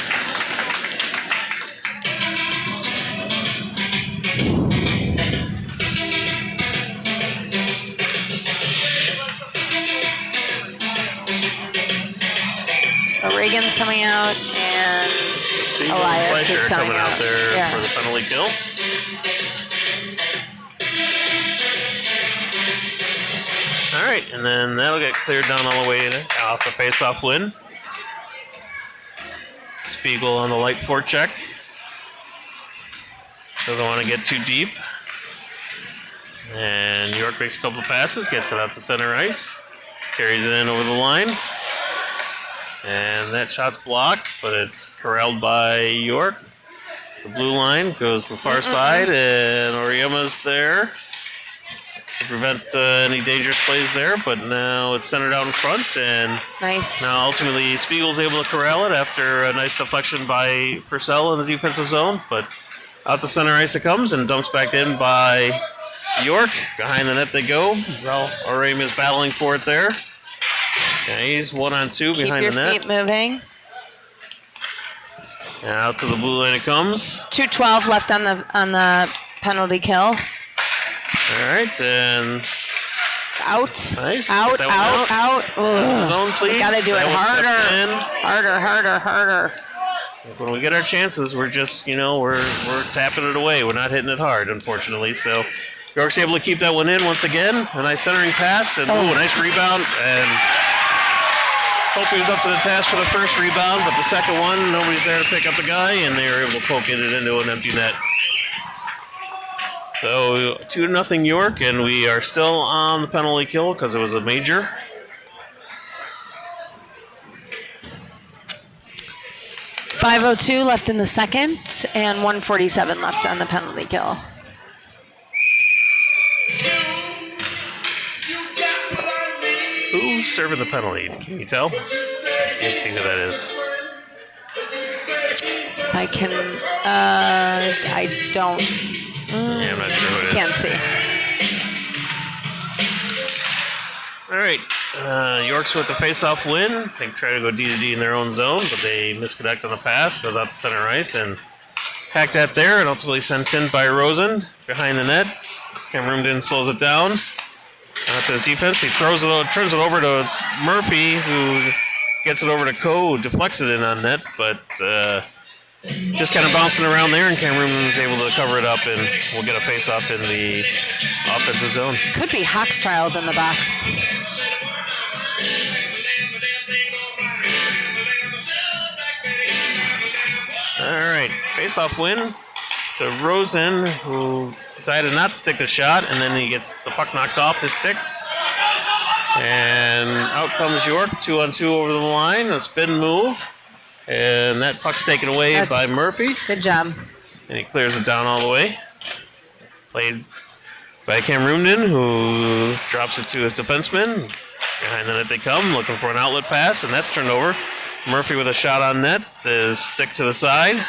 Reagan's coming out, and Spiegel Elias and is Fleischer coming out there for the penalty kill. All right, and then that'll get cleared down all the way off the face-off win. Spiegel on the light forecheck. Doesn't want to get too deep. And York makes a couple of passes, gets it out to center ice. Carries it in over the line. And that shot's blocked, but it's corralled by York. The blue line goes to the far side, and Oriema's there to prevent any dangerous plays there, but now it's centered out in front, and nice. Now ultimately Spiegel's able to corral it after a nice deflection by Purcell in the defensive zone, but out the center ice it comes and dumps back in by York. Behind the net they go. Well, Oriema's battling for it there. Yeah, he's 1-on-2 behind the net. Keep your feet moving. And out to the blue line it comes. 2:12 left on the penalty kill. All right, and out. Nice. Out. Zone, please. Gotta do it harder. When we get our chances, we're just, we're tapping it away. We're not hitting it hard, unfortunately. So York's able to keep that one in once again. A nice centering pass, and a nice rebound. And hope he was up to the task for the first rebound, but the second one, nobody's there to pick up the guy, and they were able to poke it into an empty net. So 2-0 York, and we are still on the penalty kill because it was a major. .502 left in the second, and 1:47 left on the penalty kill. Who's serving the penalty? Can you tell? Can't see who that is. I don't. Yeah, I'm not sure who it is. Can't see. All right. York's with the face-off win. They try to go D-to-D in their own zone, but they misconnect on the pass. Goes out to center ice and hacked that there, and ultimately sent in by Rosen behind the net. Cameron slows it down. Out to his defense. He turns it over to Murphy, who gets it over to Coe, deflects it in on net, but just kind of bouncing around there, and Cameron is able to cover it up, and we'll get a face-off in the offensive zone. Could be Hochschild in the box. All right, face-off win to Rosen, who decided not to take the shot, and then he gets the puck knocked off his stick. And out comes York, 2-on-2 over the line, a spin move. And that puck's taken away by Murphy. Good job. And he clears it down all the way. Played by Cameroonian, who drops it to his defenseman. Behind the net they come, looking for an outlet pass, and that's turned over. Murphy with a shot on net. His stick to the side.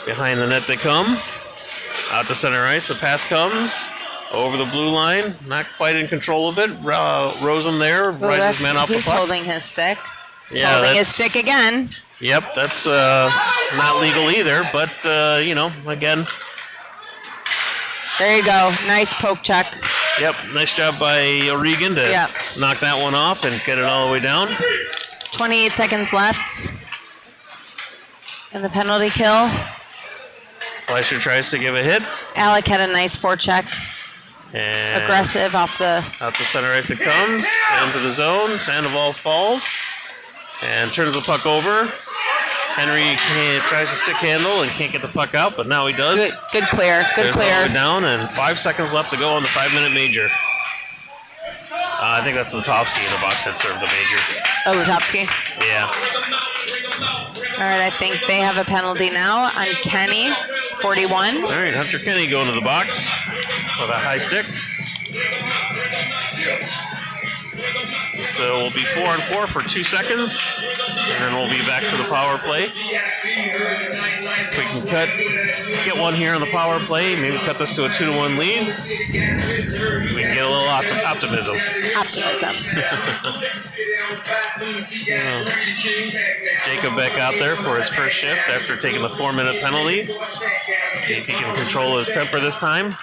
Behind the net they come. Out to center ice, the pass comes. Over the blue line, not quite in control of it. Rosen there, rides his man off the puck. He's holding his stick. He's holding his stick again. Yep, that's not legal either, but, again. There you go. Nice poke check. Yep, nice job by O'Regan to knock that one off and get it all the way down. 28 seconds left in the penalty kill. Fleischer tries to give a hit. Alec had a nice forecheck. And aggressive off the... Out the center ice it comes. Into the zone. Sandoval falls. And turns the puck over. Henry tries to stick handle and can't get the puck out, but now he does. Good clear. Good clear. Down, and 5 seconds left to go on the 5-minute major. I think that's Lutovsky in the box that served the major. Oh, Lutovsky? Yeah. All right, I think they have a penalty now on Kenny, 41. All right, Hunter Kenny going to the box with a high stick. So we'll be 4-on-4 for 2 seconds, and then we'll be back to the power play. If we can get one here on the power play, maybe cut this to a 2-1 lead, we can get a little optimism. Jacob back out there for his first shift after taking the 4-minute penalty. See if he can control his temper this time.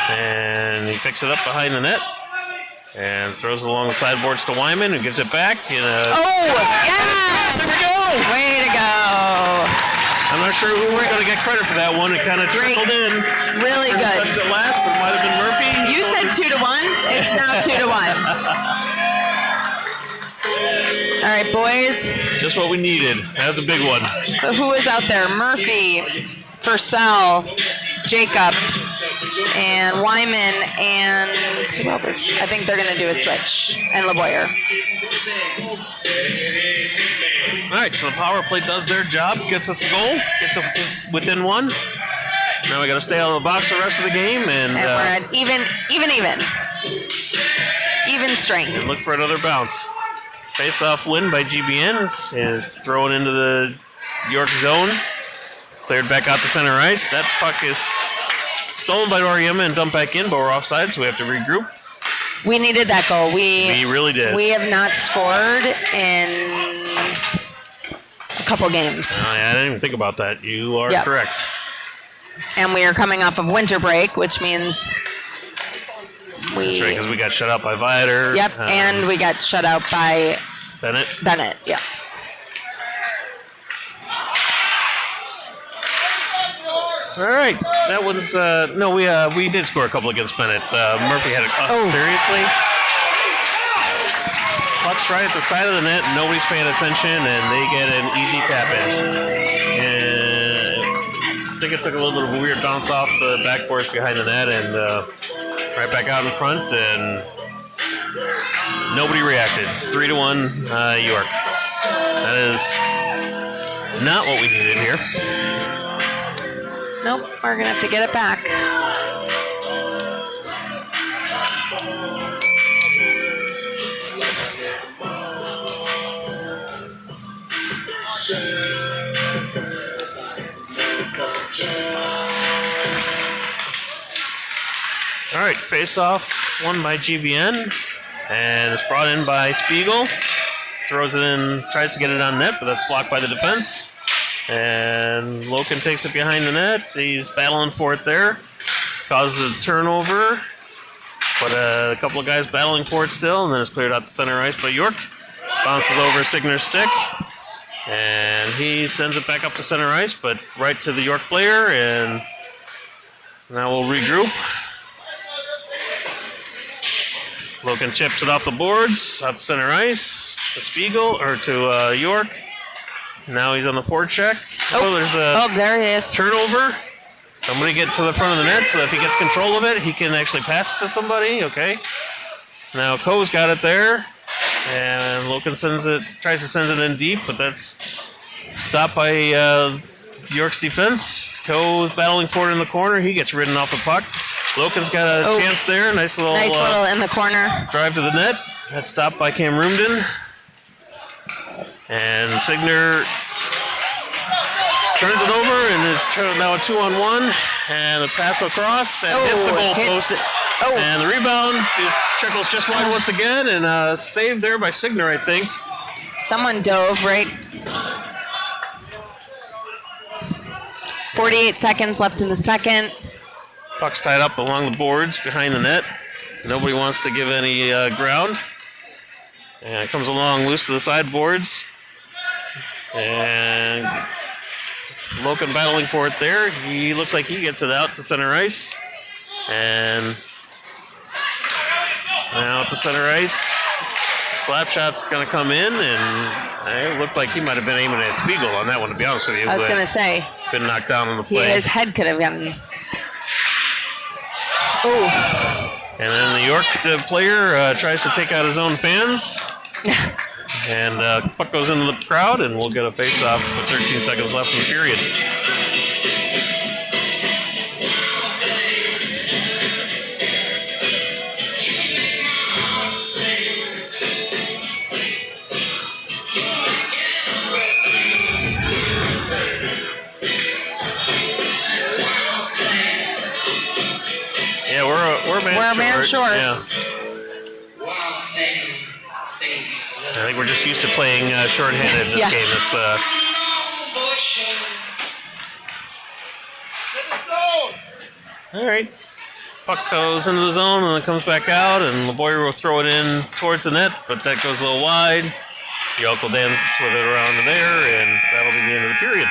And and he picks it up behind the net and throws it along the sideboards to Wyman, who gives it back. Yeah! There we go! Way to go! I'm not sure who we're going to get credit for that one. It kind of trickled in. Really good. Touched it last, but it might have been Murphy. You said 2-1. It's now 2-1. All right, boys. Just what we needed. That was a big one. So who is out there? Murphy, Purcell, Jacobs, and Wyman, and who else? I think they're going to do a switch. And LeBoyer. All right, so the power play does their job, gets us a goal, gets us within one. Now we got to stay out of the box the rest of the game, and we're at even strength. And look for another bounce. Face-off win by GBN is thrown into the York zone, cleared back out to center ice. That puck is stolen by Oriema and dumped back in, but we're offside, so we have to regroup. We needed that goal. We really did. We have not scored in a couple games. I didn't even think about that. You are correct. And we are coming off of winter break, which means That's right, because we got shut out by Viator. Yep, and we got shut out by Bennett, yeah. All right, that was we did score a couple against Bennett. Murphy had a seriously. Puck's right at the side of the net, and nobody's paying attention, and they get an easy tap in. And I think it took a little bit of a weird bounce off the backboards behind the net, and right back out in front, and nobody reacted. It's 3-1 York. That is not what we needed here. Nope, we're going to have to get it back. All right, face-off won by GBN, and it's brought in by Spiegel. Throws it in, tries to get it on net, but that's blocked by the defense. And Loken takes it behind the net. He's battling for it there. Causes a turnover, but a couple of guys battling for it still, and then it's cleared out to center ice by York. Bounces over Signer's stick, and he sends it back up to center ice, but right to the York player, and now we'll regroup. Loken chips it off the boards, out to center ice, to Spiegel, or to York. Now he's on the forecheck. There's a there he is. Turnover. Somebody get to the front of the net so that if he gets control of it, he can actually pass it to somebody. Okay. Now Coe's got it there, and Loken tries to send it in deep, but that's stopped by York's defense. Coe battling for it in the corner. He gets ridden off the puck. Loken's got a chance there. Nice little in the corner. Drive to the net. That's stopped by Cam Roomden. And Signer turns it over, and it's now a 2-on-1. And the pass across and hits the goal post. And the rebound trickles just wide once again, and saved there by Signer, I think. Someone dove right. 48 seconds left in the second. Puck's tied up along the boards behind the net. Nobody wants to give any ground. And it comes along loose to the sideboards. And Loken battling for it there. He looks like he gets it out to center ice. And now to center ice. Slap shot's going to come in, and it looked like he might have been aiming at Spiegel on that one, to be honest with you. I was going to say. Been knocked down on the play. His head could have gotten. And then the York player tries to take out his own fans. And puck goes into the crowd, and we'll get a face-off with 13 seconds left in the period. Yeah, we're a man short. Yeah. I think we're just used to playing shorthanded this game. It's all right. puck goes into the zone and then comes back out, and LeBoyer will throw it in towards the net, but that goes a little wide. Yelk will dance with it around there, and that'll be the end of the period.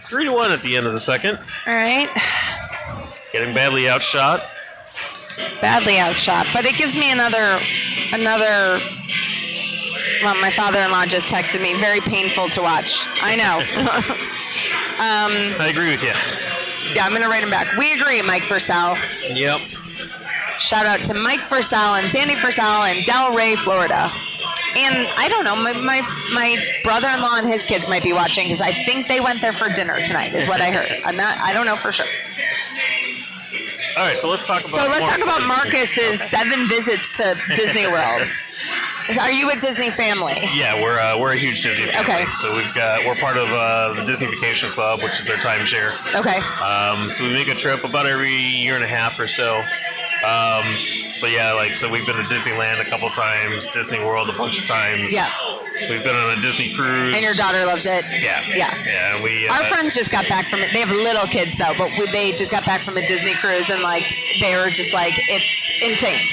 3-1 at the end of the second. All right. Getting badly outshot. Badly outshot, but it gives me another. Well, my father-in-law just texted me. Very painful to watch. I know. I agree with you. Yeah, I'm going to write him back. We agree, Mike Fursell. Yep. Shout out to Mike Fursell and Sandy Fursell in Delray, Florida. And I don't know, my brother-in-law and his kids might be watching because I think they went there for dinner tonight, is what I heard. I don't know for sure. All right, so let's talk about Marcus's 7 visits to Disney World. Are you a Disney family? Yeah, we're a huge Disney family. Okay. So we're part of the Disney Vacation Club, which is their timeshare. Okay. So we make a trip about every year and a half or so. But yeah, so we've been to Disneyland a couple times, Disney World a bunch of times. Yeah. We've been on a Disney cruise. And your daughter loves it. Yeah. Yeah. Yeah. And our friends just got back from it. They have little kids though, but they just got back from a Disney cruise and they were just it's insane.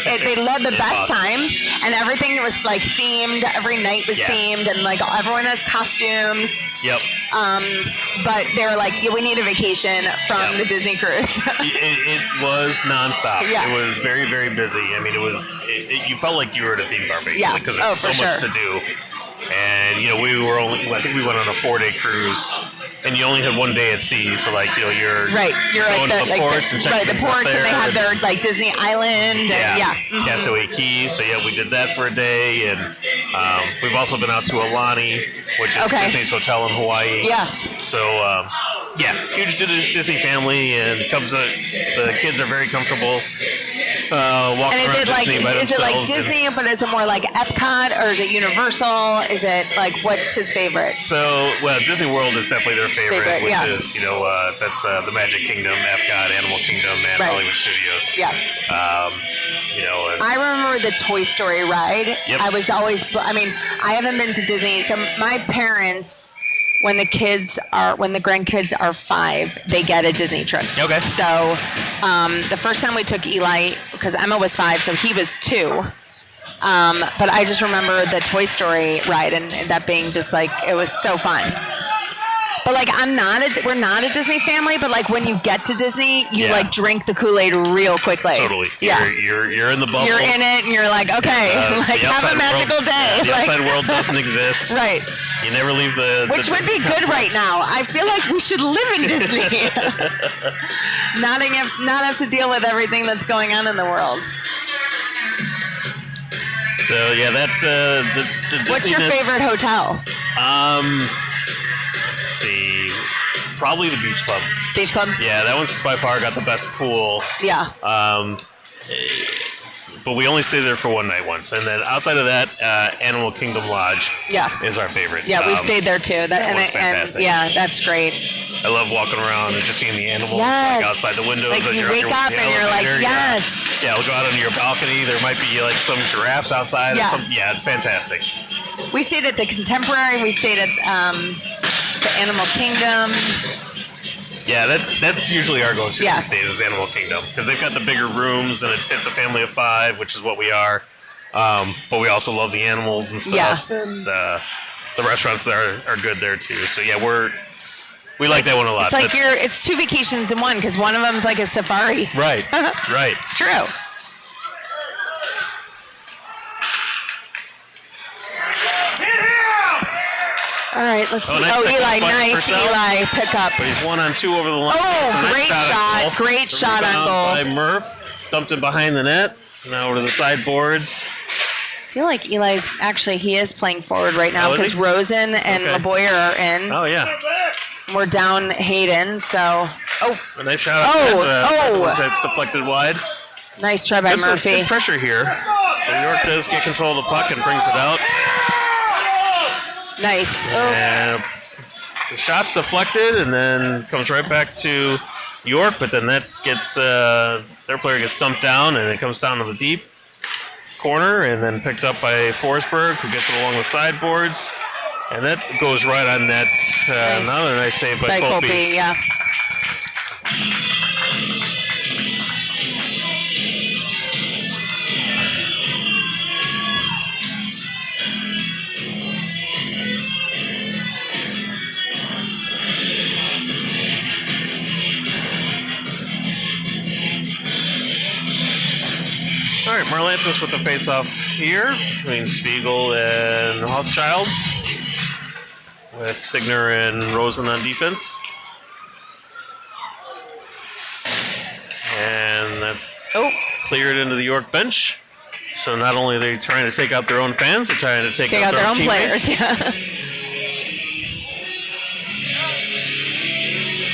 They led the best awesome. time, and everything was themed. Every night was themed, and everyone has costumes. Yep. But they were we need a vacation from the Disney cruise. it was nonstop. Yeah. It was very, very busy. I mean, you felt like you were at a theme park basically because there's so much to do. And I think we went on a 4-day cruise, and you only had 1 day at sea. So you're going to the ports and checking the ports, and they have their Disney Island. And, Castaway Key. So we did that for a day, and we've also been out to Aulani, which is Disney's hotel in Hawaii. Yeah. So huge Disney family, and the kids are very comfortable. Walking and is around it Disney by is it themselves, Disney, but is it more like Epcot, or is it Universal? Is it what's his favorite? So, Disney World is definitely their favorite, which is that's the Magic Kingdom, Epcot, Animal Kingdom, and Hollywood Studios. Yeah. I remember the Toy Story ride. Yep. I was always. I haven't been to Disney, so my parents. When the grandkids are 5, they get a Disney trip. Okay. So the first time we took Eli, because Emma was 5, so he was 2. But I just remember the Toy Story ride and that being just it was so fun. But we're not a Disney family, but when you get to Disney, you drink the Kool-Aid real quickly. Totally. Yeah. You're in the bubble. You're in it, and you're okay, have a magical day. The outside world doesn't exist. Right. You never leave Which would be good right now. I feel like we should live in Disney. not have to deal with everything that's going on in the world. So the What's your favorite hotel? See, probably the Beach Club. Beach Club? Yeah, that one's by far got the best pool. Yeah. But we only stayed there for 1 night once, and then outside of that, Animal Kingdom Lodge is our favorite. Yeah, we've stayed there too. That fantastic. And that's great. I love walking around and just seeing the animals outside the windows. As you wake up and you're yes. Yeah, we'll go out onto your balcony. There might be some giraffes outside. Yeah. Or something. Yeah, it's fantastic. We stayed at the Contemporary. We stayed at the Animal Kingdom. Yeah, that's usually our go-to these days is Animal Kingdom because they've got the bigger rooms and it fits a family of 5, which is what we are. But we also love the animals and stuff, and the restaurants there are good there too. So we like that one a lot. It's it's 2 vacations in one because one of them is a safari. Right, right. It's true. All right, let's see. Eli, nice Eli pickup. But he's 1-on-2 over the line. Oh, great shot on goal. By Murph, dumped it behind the net. Now over to the sideboards. I feel like Eli's he is playing forward right now because Rosen and LeBoyer are in. Oh yeah. We're down Hayden, so a nice shot. That's deflected wide. Nice try by Murphy. Good pressure here. New York does get control of the puck and brings it out. Nice. And the shot's deflected and then comes right back to York, but then that gets their player gets stumped down and it comes down to the deep corner and then picked up by Forsberg, who gets it along the sideboards, and that goes right on net. Nice. Another nice save by Colby. Yeah. All right, Marlantis with the face-off here between Spiegel and Rothschild, with Signer and Rosen on defense. And that's cleared into the York bench. So not only are they trying to take out their own fans, they're trying to take out their own players. Yeah.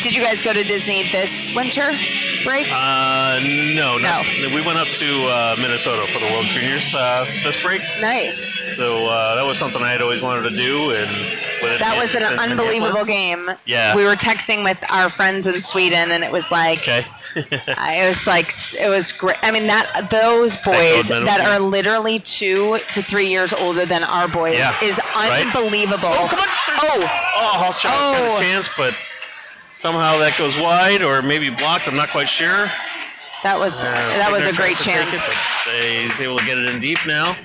Did you guys go to Disney this winter break? No. We went up to Minnesota for the World Juniors this break. Nice. So that was something I had always wanted to do, and that was an unbelievable game. Yeah. We were texting with our friends in Sweden, and it was like, it was great. I mean, those boys that are literally 2 to 3 years older than our boys is unbelievable. Right? Oh, come on! Rothschild got a chance, but somehow that goes wide, or maybe blocked. I'm not quite sure. That was a great chance. He's able to get it in deep now.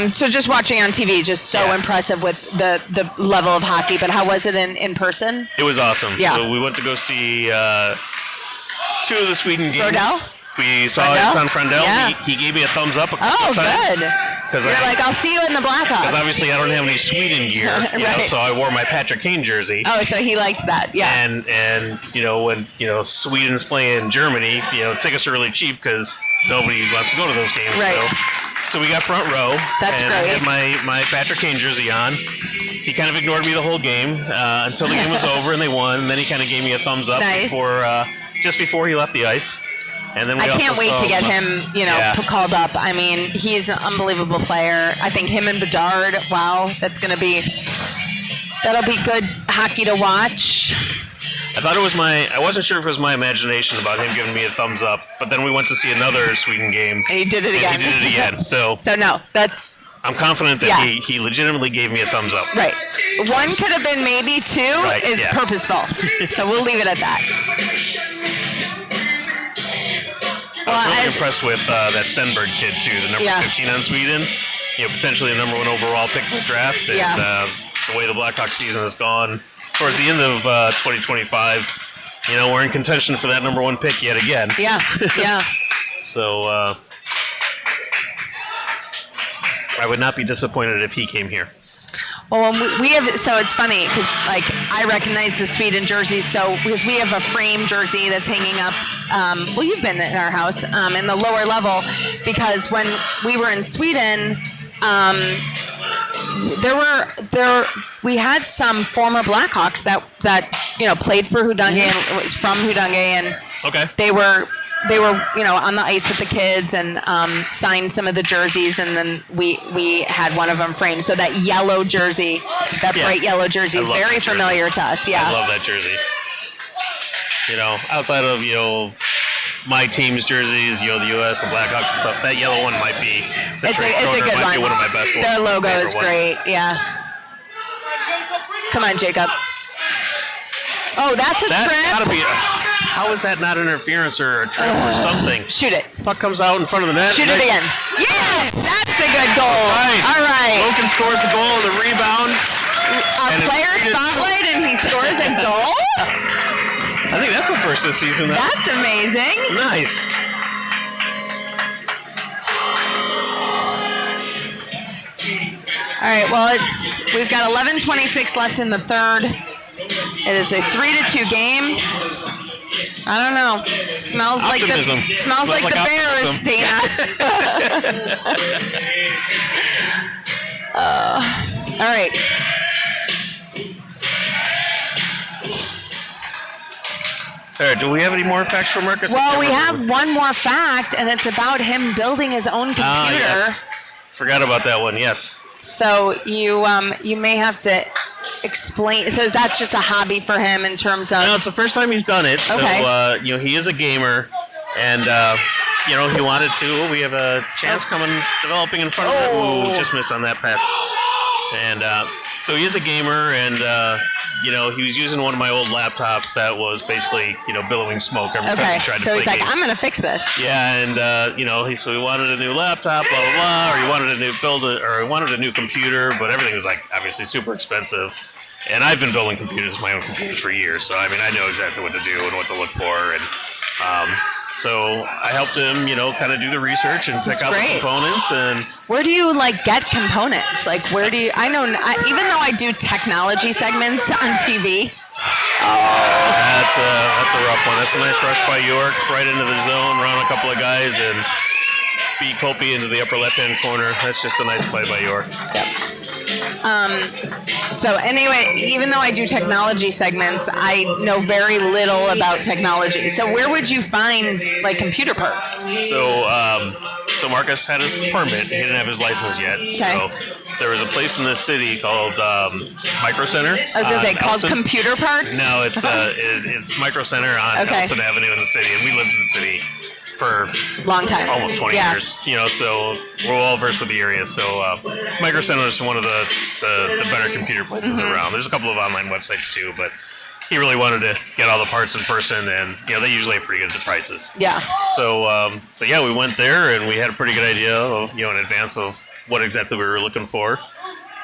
So just watching on TV, just so impressive with the level of hockey. But how was it in person? It was awesome. Yeah. So we went to go see 2 of the Sweden games. Friedel? We saw it on Friedel. Yeah. He gave me a thumbs up a couple times. Good. You're like, I'll see you in the Blackhawks. Because obviously I don't have any Sweden gear, so I wore my Patrick Kane jersey. Oh, so he liked that, yeah. And when Sweden's playing Germany, tickets are really cheap because nobody wants to go to those games. Right. So we got front row. That's and great. I had my Patrick Kane jersey on. He kind of ignored me the whole game until the game was over and they won. And then he kind of gave me a thumbs up just before he left the ice. And then I can't wait to get him, called up. I mean, he's an unbelievable player. I think him and Bedard, that'll be good hockey to watch. I thought I wasn't sure if it was my imagination about him giving me a thumbs up, but then we went to see another Sweden game. And he did it again. So no, that's... I'm confident that he legitimately gave me a thumbs up. Right. One could have been maybe 2 is purposeful. So we'll leave it at that. I was really impressed with that Stenberg kid, too, the number 15 on Sweden. Potentially the number 1 overall pick in the draft. And the way the Blackhawks season has gone towards the end of 2025, we're in contention for that number 1 pick yet again. Yeah. So I would not be disappointed if he came here. Well, we have, so it's funny because I recognize the Sweden jersey, because we have a frame jersey that's hanging up. You've been in our house in the lower level, because when we were in Sweden, we had some former Blackhawks that played for Hudunge and was from Hudunge, and they were on the ice with the kids and signed some of the jerseys, and then we had one of them framed. So that yellow jersey, bright yellow jersey, is very familiar to us. Yeah, I love that jersey. Outside of my team's jerseys, the U.S. and Blackhawks and stuff, that yellow one might be. It's a good one. One of my best ones. Their logo is great. Yeah. Come on, Jacob. Oh, that's a trip. Gotta be. How is that not interference or a trip or something? Shoot it. Puck comes out in front of the net. Shoot it again. Yes, that's a good goal. All right. Logan scores the goal, the rebound. A player spotlight and he scores a goal? I think that's the first this season. That's amazing. Nice. All right, well, we've got 11:26 left in the third. It is a 3-2 game. I don't know. Smells optimism. like the Bears, optimism. Dana. All right. All right, do we have any more facts for Marcus? Well, we have one more fact, and it's about him building his own computer. Yes. Forgot about that one, yes. So you may have to explain. So that's just a hobby for him in terms of. No, it's the first time he's done it. Okay. So he is a gamer, and he wanted to. We have a chance developing in front of him. Ooh, just missed on that pass. And so he is a gamer, and he was using one of my old laptops that was basically billowing smoke every time he tried to play games. So he's like, I'm going to fix this. Yeah, and so he wanted a new laptop, blah blah blah, or he wanted he wanted a new computer, but everything was obviously super expensive. And I've been building my own computers for years, so I know exactly what to do and what to look for, and So I helped him, kind of do the research and pick out the components. And where do you get components? Where do you? I know, even though I do technology segments on TV. That's a rough one. That's a nice rush by York, right into the zone, around a couple of guys, and beat Kopi into the upper left-hand corner. That's just a nice play by York. Yep. So anyway, even though I do technology segments, I know very little about technology. So where would you find computer parts? So Marcus had his permit. He didn't have his license yet. Okay. So there was a place in the city called Micro Center. I was going to say called Elson. Computer Parts. No, it's Micro Center on Elson Avenue in the city, and we lived in the city for long time, almost 20 years. So we're well versed with the area. So Micro Center is one of the better computer places around. There's a couple of online websites too, but he really wanted to get all the parts in person, and they usually have pretty good prices. Yeah. So yeah, we went there, and we had a pretty good idea of in advance of what exactly we were looking for,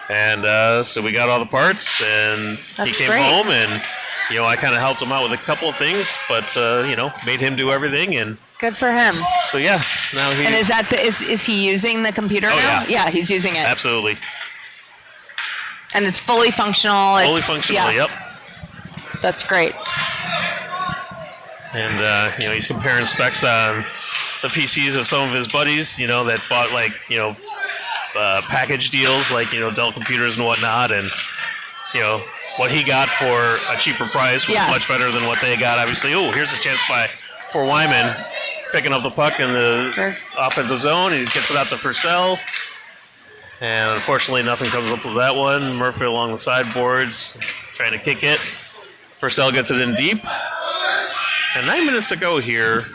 and so we got all the parts, and he came home, and I kind of helped him out with a couple of things, but made him do everything, and good for him. So yeah, now he. And is he using the computer now? Yeah, he's using it. Absolutely. And it's fully functional. Fully functional. Yep. That's great. And he's comparing specs on the PCs of some of his buddies, that bought package deals like Dell computers and whatnot, and what he got for a cheaper price was much better than what they got. Obviously, here's a chance for Wyman picking up the puck in the offensive zone. He gets it out to Purcell, and unfortunately, nothing comes up with that one. Murphy along the sideboards trying to kick it. Purcell gets it in deep. And 9 minutes to go here.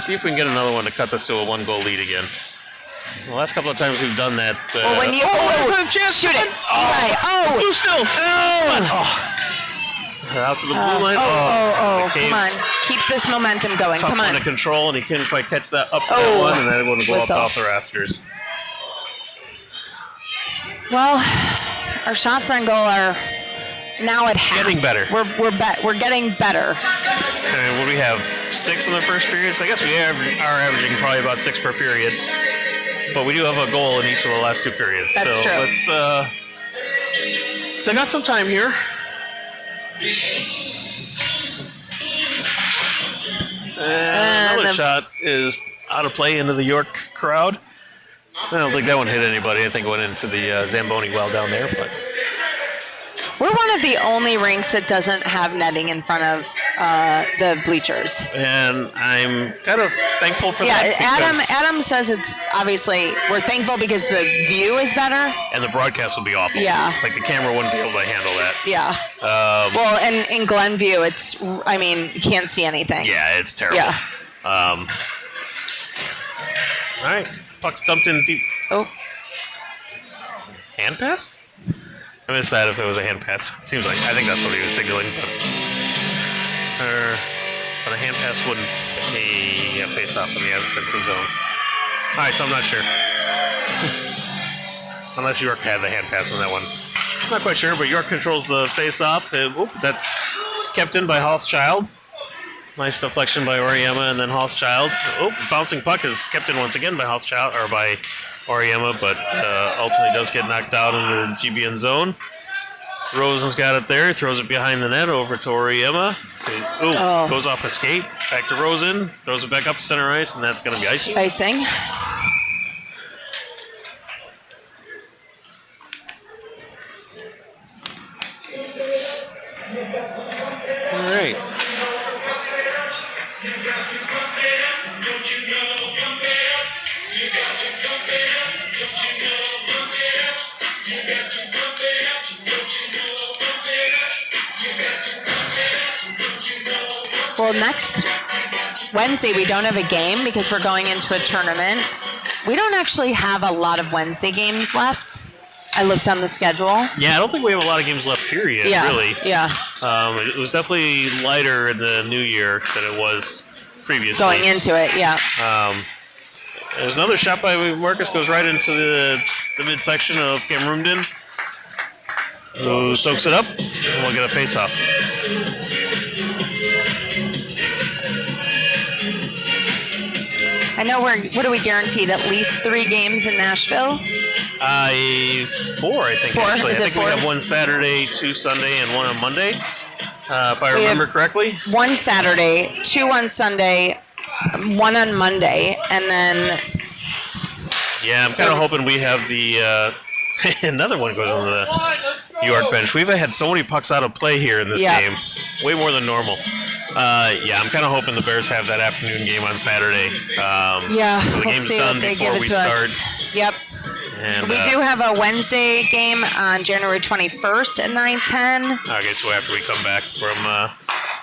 See if we can get another one to cut this to a 1-goal lead again. The last couple of times we've done that. Well, when you shoot it. Blue still. Out to the blue line. Come on. Keep this momentum going. Tough Come on. one to control, and he couldn't quite catch that up to that one, and then it wouldn't go up off the rafters. Well, our shots on goal are now at half. Getting better. We're getting better. And what do we have? 6 in the first period? So I guess we are averaging probably about 6 per period. But we do have a goal in each of the last 2 periods. That's true. Let's still got some time here. And another shot is out of play into the York crowd. I don't think that one hit anybody. I think it went into the Zamboni well down there. But we're one of the only rinks that doesn't have netting in front of the bleachers. And I'm kind of thankful for that. Yeah, Adam says it's obviously, we're thankful because the view is better. And the broadcast will be awful. Yeah. Like the camera wouldn't be able to handle that. Yeah. Well, and in Glenview, you can't see anything. Yeah, it's terrible. Yeah. All right. Puck's dumped in deep. Oh. Hand pass? I missed that if it was a hand pass. I think that's what he was signaling. But a hand pass wouldn't be a face off in the offensive zone. All right, so I'm not sure. Unless York had the hand pass on that one. I'm not quite sure, but York controls the face off. That's kept in by Hothschild. Nice deflection by Oriema, and then Hothschild. Bouncing puck is kept in once again by Hothschild, or by Oriema, but ultimately does get knocked out into the GBN zone. Rosen's got it there. He throws it behind the net over to Oriema. Goes off a skate. Back to Rosen. Throws it back up to center ice, and that's going to be icing. Icing. All right. Well, next Wednesday we don't have a game because we're going into a tournament. We don't actually have a lot of Wednesday games left. I looked on the schedule. Yeah, I don't think we have a lot of games left, period, really. Yeah. It was definitely lighter in the new year than it was previously. Going into it, yeah. There's another shot by Marcus, goes right into the midsection of Cam Roomden, who soaks it up, and we'll get a face-off. know what are we guaranteed? At least 3 games in Nashville? 4, I think. 4? Actually. Is I it think 4? we have 1 Saturday, 2 Sunday, and 1 on Monday. If I remember correctly. 1 Saturday, 2 on Sunday, 1 on Monday, and then... Yeah, I'm kind of hoping we have the... another one goes on the York bench. We've had so many pucks out of play here in this game. Way more than normal. I'm kind of hoping the Bears have that afternoon game on Saturday. So the game's done before we start. Yep. And, we do have a Wednesday game on January 21st at 9:10. Okay, so after we come back from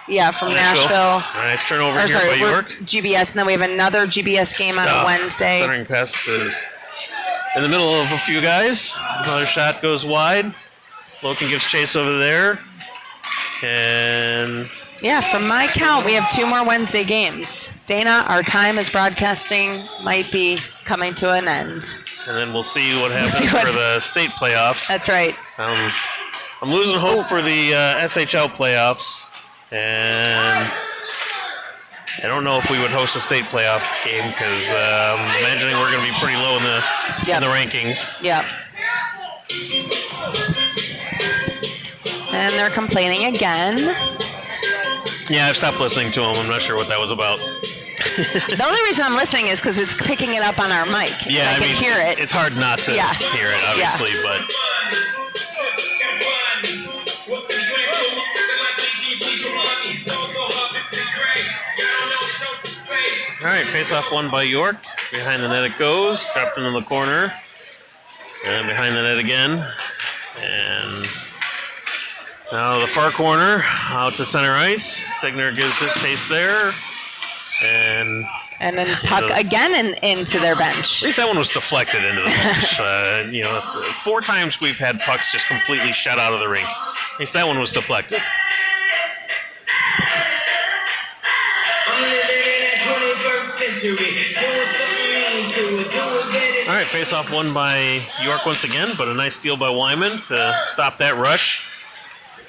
Nashville. Nice turnover here by York. GBS, and then we have another GBS game on a Wednesday. Centering pass is in the middle of a few guys. Another shot goes wide. Loken gives chase over there. And... Yeah, from my count, we have 2 more Wednesday games. Dana, our time as broadcasting might be coming to an end. And then we'll see what happens for the state playoffs. That's right. I'm losing hope for the SHL playoffs. And I don't know if we would host a state playoff game because I'm imagining we're going to be pretty low in the rankings. Yep. And they're complaining again. Yeah, I've stopped listening to them. I'm not sure what that was about. The only reason I'm listening is because it's picking it up on our mic. Yeah, I can hear it. It's hard not to hear it, obviously, but... All right, face-off won by York. Behind the net it goes. Dropped into the corner. And behind the net again. And now the far corner. Out to center ice. Signer gives it chase there. And then puck again into their bench. At least that one was deflected into the bench. 4 times we've had pucks just completely shut out of the rink. At least that one was deflected. All right, face-off won by York once again, but a nice steal by Wyman to stop that rush.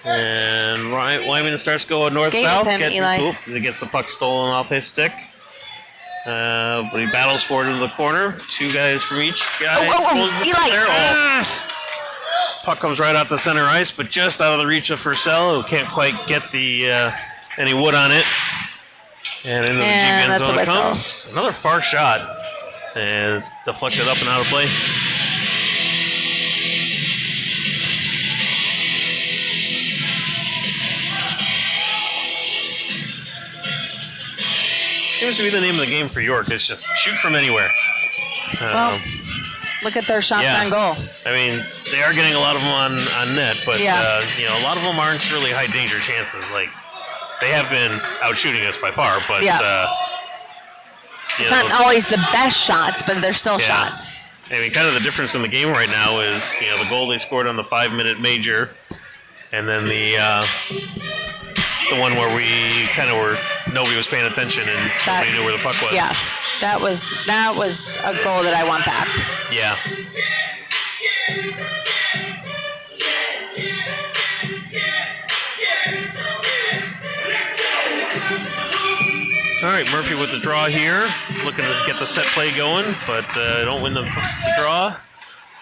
And Wyman starts going north-south. He gets the puck stolen off his stick. But he battles forward into the corner. 2 guys from each guy. Eli! Puck comes right out to center ice, but just out of the reach of Purcell, who can't quite get any wood on it. And into the GBN zone it comes. Another far shot. And it's deflected up and out of play. Seems to be the name of the game for York. It's just shoot from anywhere. Look at their shots on goal. I mean, they are getting a lot of them on net, but a lot of them aren't really high danger chances. Like, they have been out shooting us by far, but it's not always the best shots, but they're still shots. I mean, kind of the difference in the game right now is the goal they scored on the 5-minute major, and then the one where we kind of nobody was paying attention and nobody knew where the puck was. Yeah, that was a goal that I want back. Yeah. All right, Murphy with the draw here, looking to get the set play going, but don't win the draw.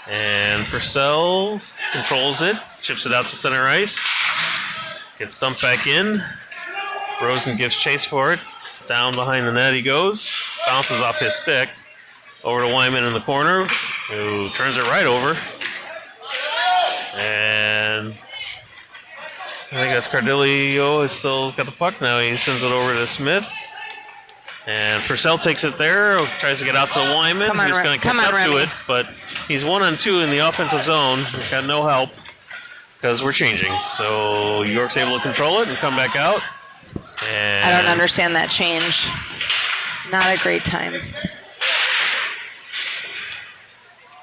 And Purcell controls it, chips it out to center ice, gets dumped back in. Rosen gives chase for it. Down behind the net he goes, bounces off his stick, over to Wyman in the corner, who turns it right over. And I think that's Cardillo has still got the puck now. He sends it over to Smith. And Purcell takes it there, tries to get out to Wyman. He's going to catch up to it, but he's 1-on-2 in the offensive zone. He's got no help because we're changing. So York's able to control it and come back out. And I don't understand that change. Not a great time.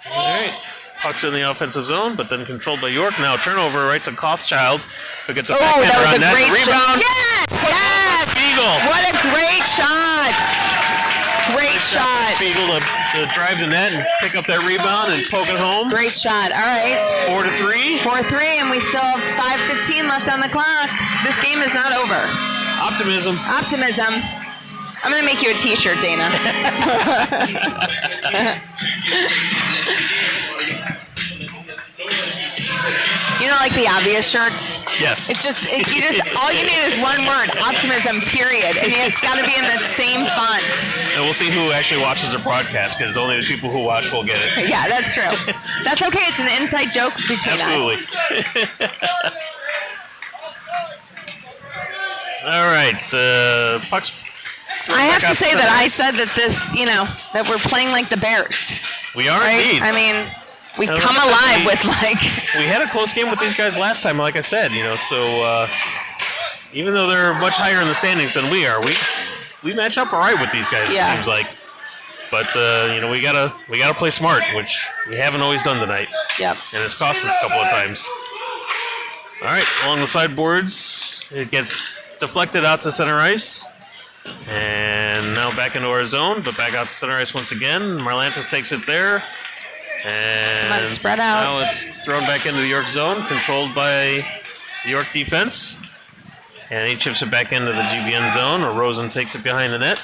All right. Puck's in the offensive zone, but then controlled by York. Now turnover right to Kothschild, who gets a backhander on net. Rebound. Yes! Spiegel. What a great shot. Great shot. Spiegel to drive the net and pick up that rebound and poke it home. Great shot. All right. 4-3. 4-3, and we still have 5:15 left on the clock. This game is not over. Optimism. I'm going to make you a T-shirt, Dana. You know, like the obvious shirts? Yes. All you need is one word, optimism, period. And it's got to be in the same font. And we'll see who actually watches our broadcast, because only the people who watch will get it. Yeah, that's true. That's okay. It's an inside joke between us. Absolutely. All right. Pucks. I have to say that I said that that we're playing like the Bears. We are right? indeed. I mean, we come alive with We had a close game with these guys last time, like I said, so even though they're much higher in the standings than we are, we match up all right with these guys, it seems like. But we gotta play smart, which we haven't always done tonight. Yep. And it's cost us a couple of times. All right, along the sideboards, it gets deflected out to center ice. And now back into our zone, but back out to center ice once again. Marlantis takes it there. And come on, spread out. Now it's thrown back into the York zone, controlled by the York defense. And he chips it back into the GBN zone, or Rosen takes it behind the net.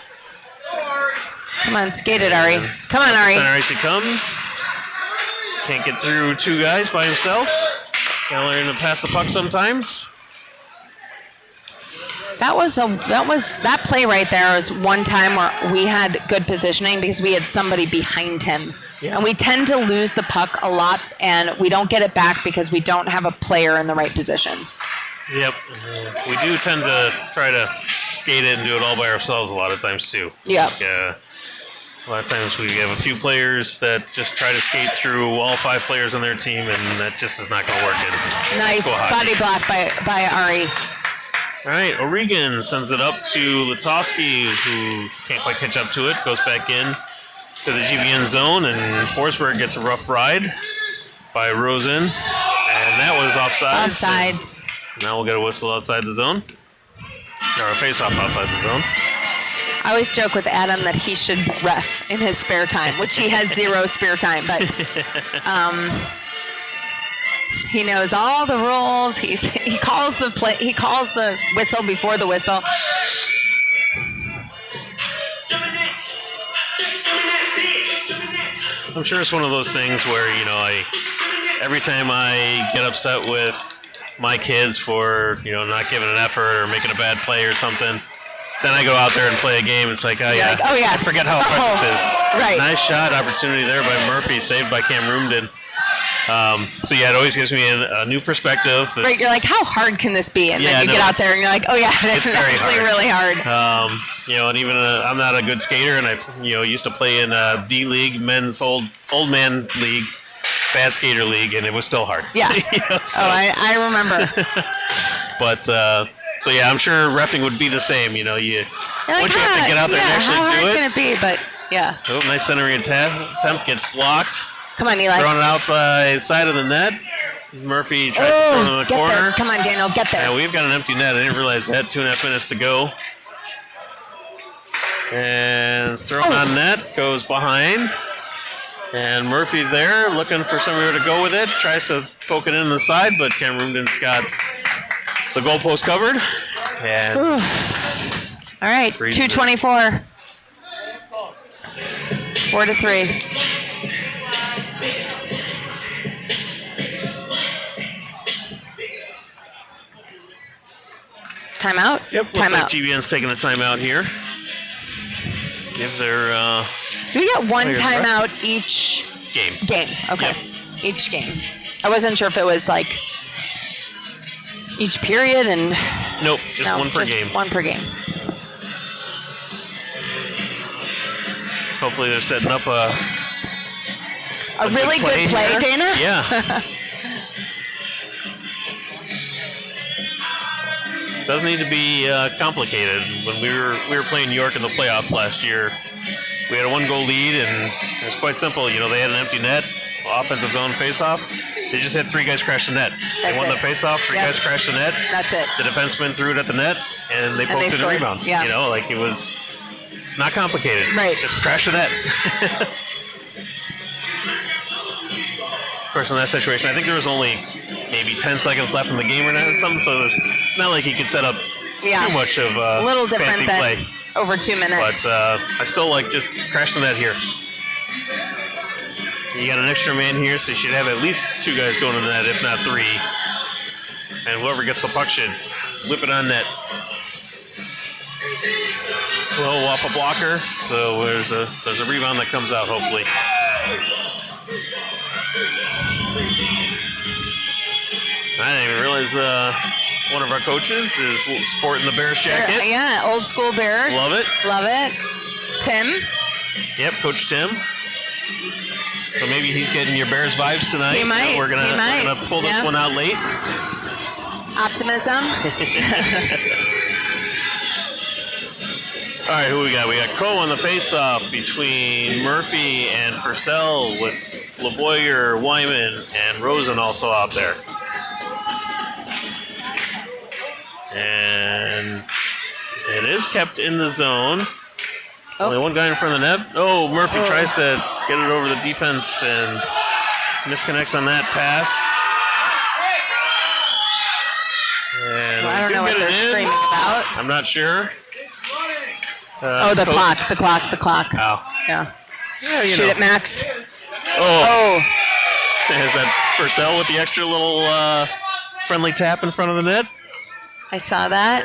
Come on, skate it, Ari. Come on, Ari. Center ice he comes. Can't get through two guys by himself. Gotta learn to pass the puck sometimes. That play right there was one time where we had good positioning because we had somebody behind him. Yeah. And we tend to lose the puck a lot, and we don't get it back because we don't have a player in the right position. Yep. We do tend to try to skate it and do it all by ourselves a lot of times, too. Yeah. A lot of times we have a few players that just try to skate through all five players on their team, and that just is not going to work. Nice body block by Ari. All right, O'Regan sends it up to Letowski, who can't quite catch up to it. Goes back in to the GBN zone, and Forsberg gets a rough ride by Rosen. And that was offsides. Offsides. Now we'll get a whistle outside the zone. Or a face-off outside the zone. I always joke with Adam that he should ref in his spare time, which he has zero spare time, but he knows all the rules. He calls the play. He calls the whistle before the whistle. I'm sure it's one of those things where every time I get upset with my kids for not giving an effort or making a bad play or something, then I go out there and play a game. It's like, I forget how hard this is. Right. Nice shot opportunity there by Murphy, saved by Cam Roomden. It always gives me a new perspective. Right, you're like, how hard can this be? And then you get out there and you're like, it's actually really hard. And even I'm not a good skater, and I used to play in a D League, men's old man league, bad skater league, and it was still hard. Yeah. I remember. But I'm sure reffing would be the same. Once you have to get out there and actually how hard do it. Can it be? But yeah. Oh, nice centering attempt gets blocked. Come on, Eli. Thrown it out by the side of the net. Murphy tries to throw it in the corner. There. Come on, Daniel, get there. Yeah, we've got an empty net. I didn't realize that. 2.5 minutes to go. And thrown on net. Goes behind. And Murphy there, looking for somewhere to go with it. Tries to poke it in the side, but Cam Roomden's got the goalpost covered. And all right, 2:24. 4-3. Timeout? Yep, looks like GBN's taking a timeout here. Give their... Do we get one timeout each game? Okay. Yep. Each game. I wasn't sure if it was like each period and... Nope, one per game. One per game. Hopefully they're setting up a really good play, here. Dana? Yeah. Doesn't need to be complicated. When we were playing York in the playoffs last year, we had a 1-goal lead, and it was quite simple. They had an empty net, offensive zone face-off. They just had 3 guys crash the net. They won the face-off, 3 guys crashed the net. That's it. The defenseman threw it at the net, and they poked it in rebound. Yeah. It was not complicated. Right. Just crash the net. Of course, in that situation, I think there was only maybe 10 seconds left in the game or something, so it's not like he could set up too much of a little different fancy than play. Over 2 minutes. But I still like just crash the net here. You got an extra man here, so you should have at least 2 guys going to the net, if not 3. And whoever gets the puck should whip it on net. Well, off a blocker, so there's a rebound that comes out, hopefully. I didn't even realize one of our coaches is sporting the Bears jacket. Yeah, old school Bears. Love it. Love it. Tim. Yep, Coach Tim. So maybe he's getting your Bears vibes tonight. He might. We're gonna pull this one out late. Optimism. All right, who we got? We got Coe on the face-off between Murphy and Purcell with LeBoyer, Wyman, and Rosen also out there. And it is kept in the zone. Only one guy in front of the net. Oh, Murphy tries to get it over the defense and misconnects on that pass. And I don't know what they're screaming about. I'm not sure. The clock. Oh. Yeah. Yeah, Shoot it, Max. Oh. Is that Purcell with the extra little friendly tap in front of the net? I saw that.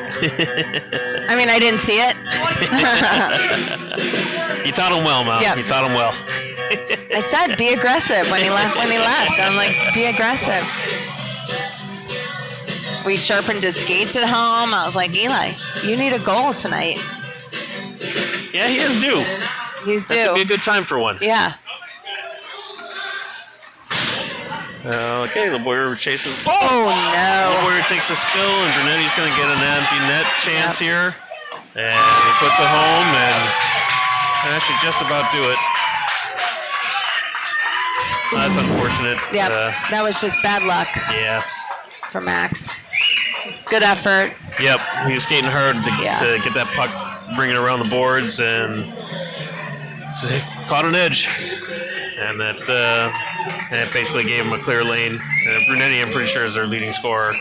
I mean, I didn't see it. You taught him well, Mom. Yep. You taught him well. I said, be aggressive when he left. I'm like, be aggressive. We sharpened his skates at home. I was like, Eli, you need a goal tonight. Yeah, he is due. He's due. That should be a good time for one. Yeah. Okay, LeBoyer chases. Oh, no. LeBoyer takes a spill, and Brunetti's going to get an empty net chance here. And he puts it home, and that should just about do it. That's unfortunate. Yeah, that was just bad luck. Yeah. For Max. Good effort. Yep, he was skating hard to get that puck, bring it around the boards, and caught an edge. And that basically gave him a clear lane. And Brunetti, I'm pretty sure, is their leading scorer.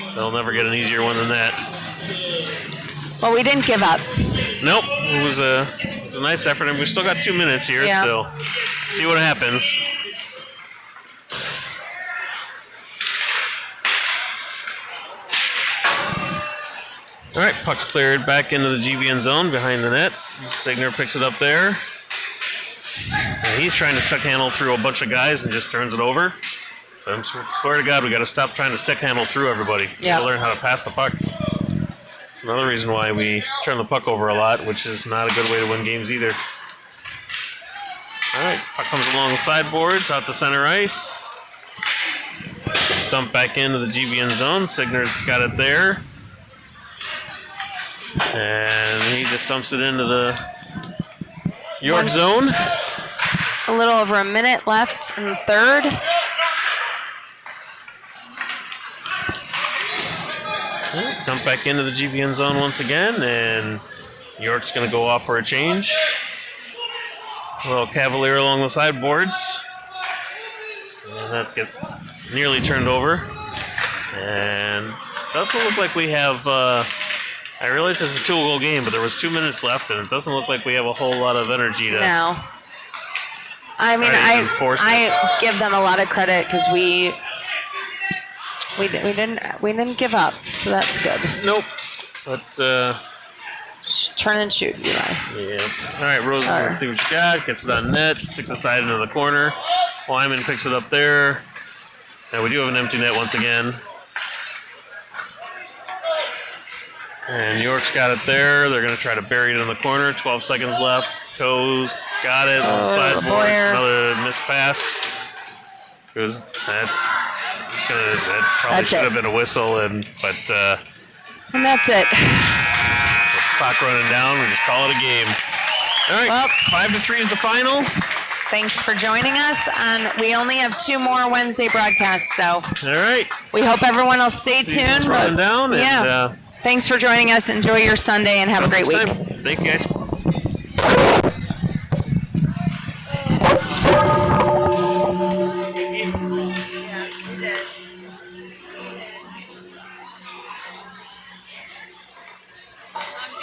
So they'll never get an easier one than that. Well, we didn't give up. Nope, it was a nice effort, and we've still got 2 minutes here, so see what happens. All right, puck's cleared back into the GBN zone behind the net. Signer picks it up there. And he's trying to stick handle through a bunch of guys and just turns it over. So I swear to God, we got to stop trying to stick handle through everybody. We got to learn how to pass the puck. It's another reason why we turn the puck over a lot, which is not a good way to win games either. All right, puck comes along the sideboards, out to center ice. Dump back into the GBN zone. Signer's got it there. And he just dumps it into the York zone. A little over a minute left in the third. Dump back into the GBN zone once again, and York's going to go off for a change. A little Cavalier along the sideboards. And that gets nearly turned over. And doesn't look like we have... I realize it's a 2-goal game, but there was 2 minutes left, and it doesn't look like we have a whole lot of energy to... No. I mean, I give them a lot of credit because we didn't give up, so that's good. Nope. But turn and shoot, Eli. Yeah. All right, Rosen, let's see what you got. Gets it on net. Stick the side into the corner. Wyman picks it up there. And we do have an empty net once again. And New York's got it there. They're going to try to bury it in the corner. 12 seconds left. Coe's got it on the sideboard. Another missed pass. That probably should have been a whistle, and that's it. With the clock running down, we just call it a game. All right, well, 5-3 is the final. Thanks for joining us, and we only have 2 more Wednesday broadcasts, so all right. We hope everyone will stay tuned. Running down, thanks for joining us. Enjoy your Sunday and have a great week. Thank you, guys.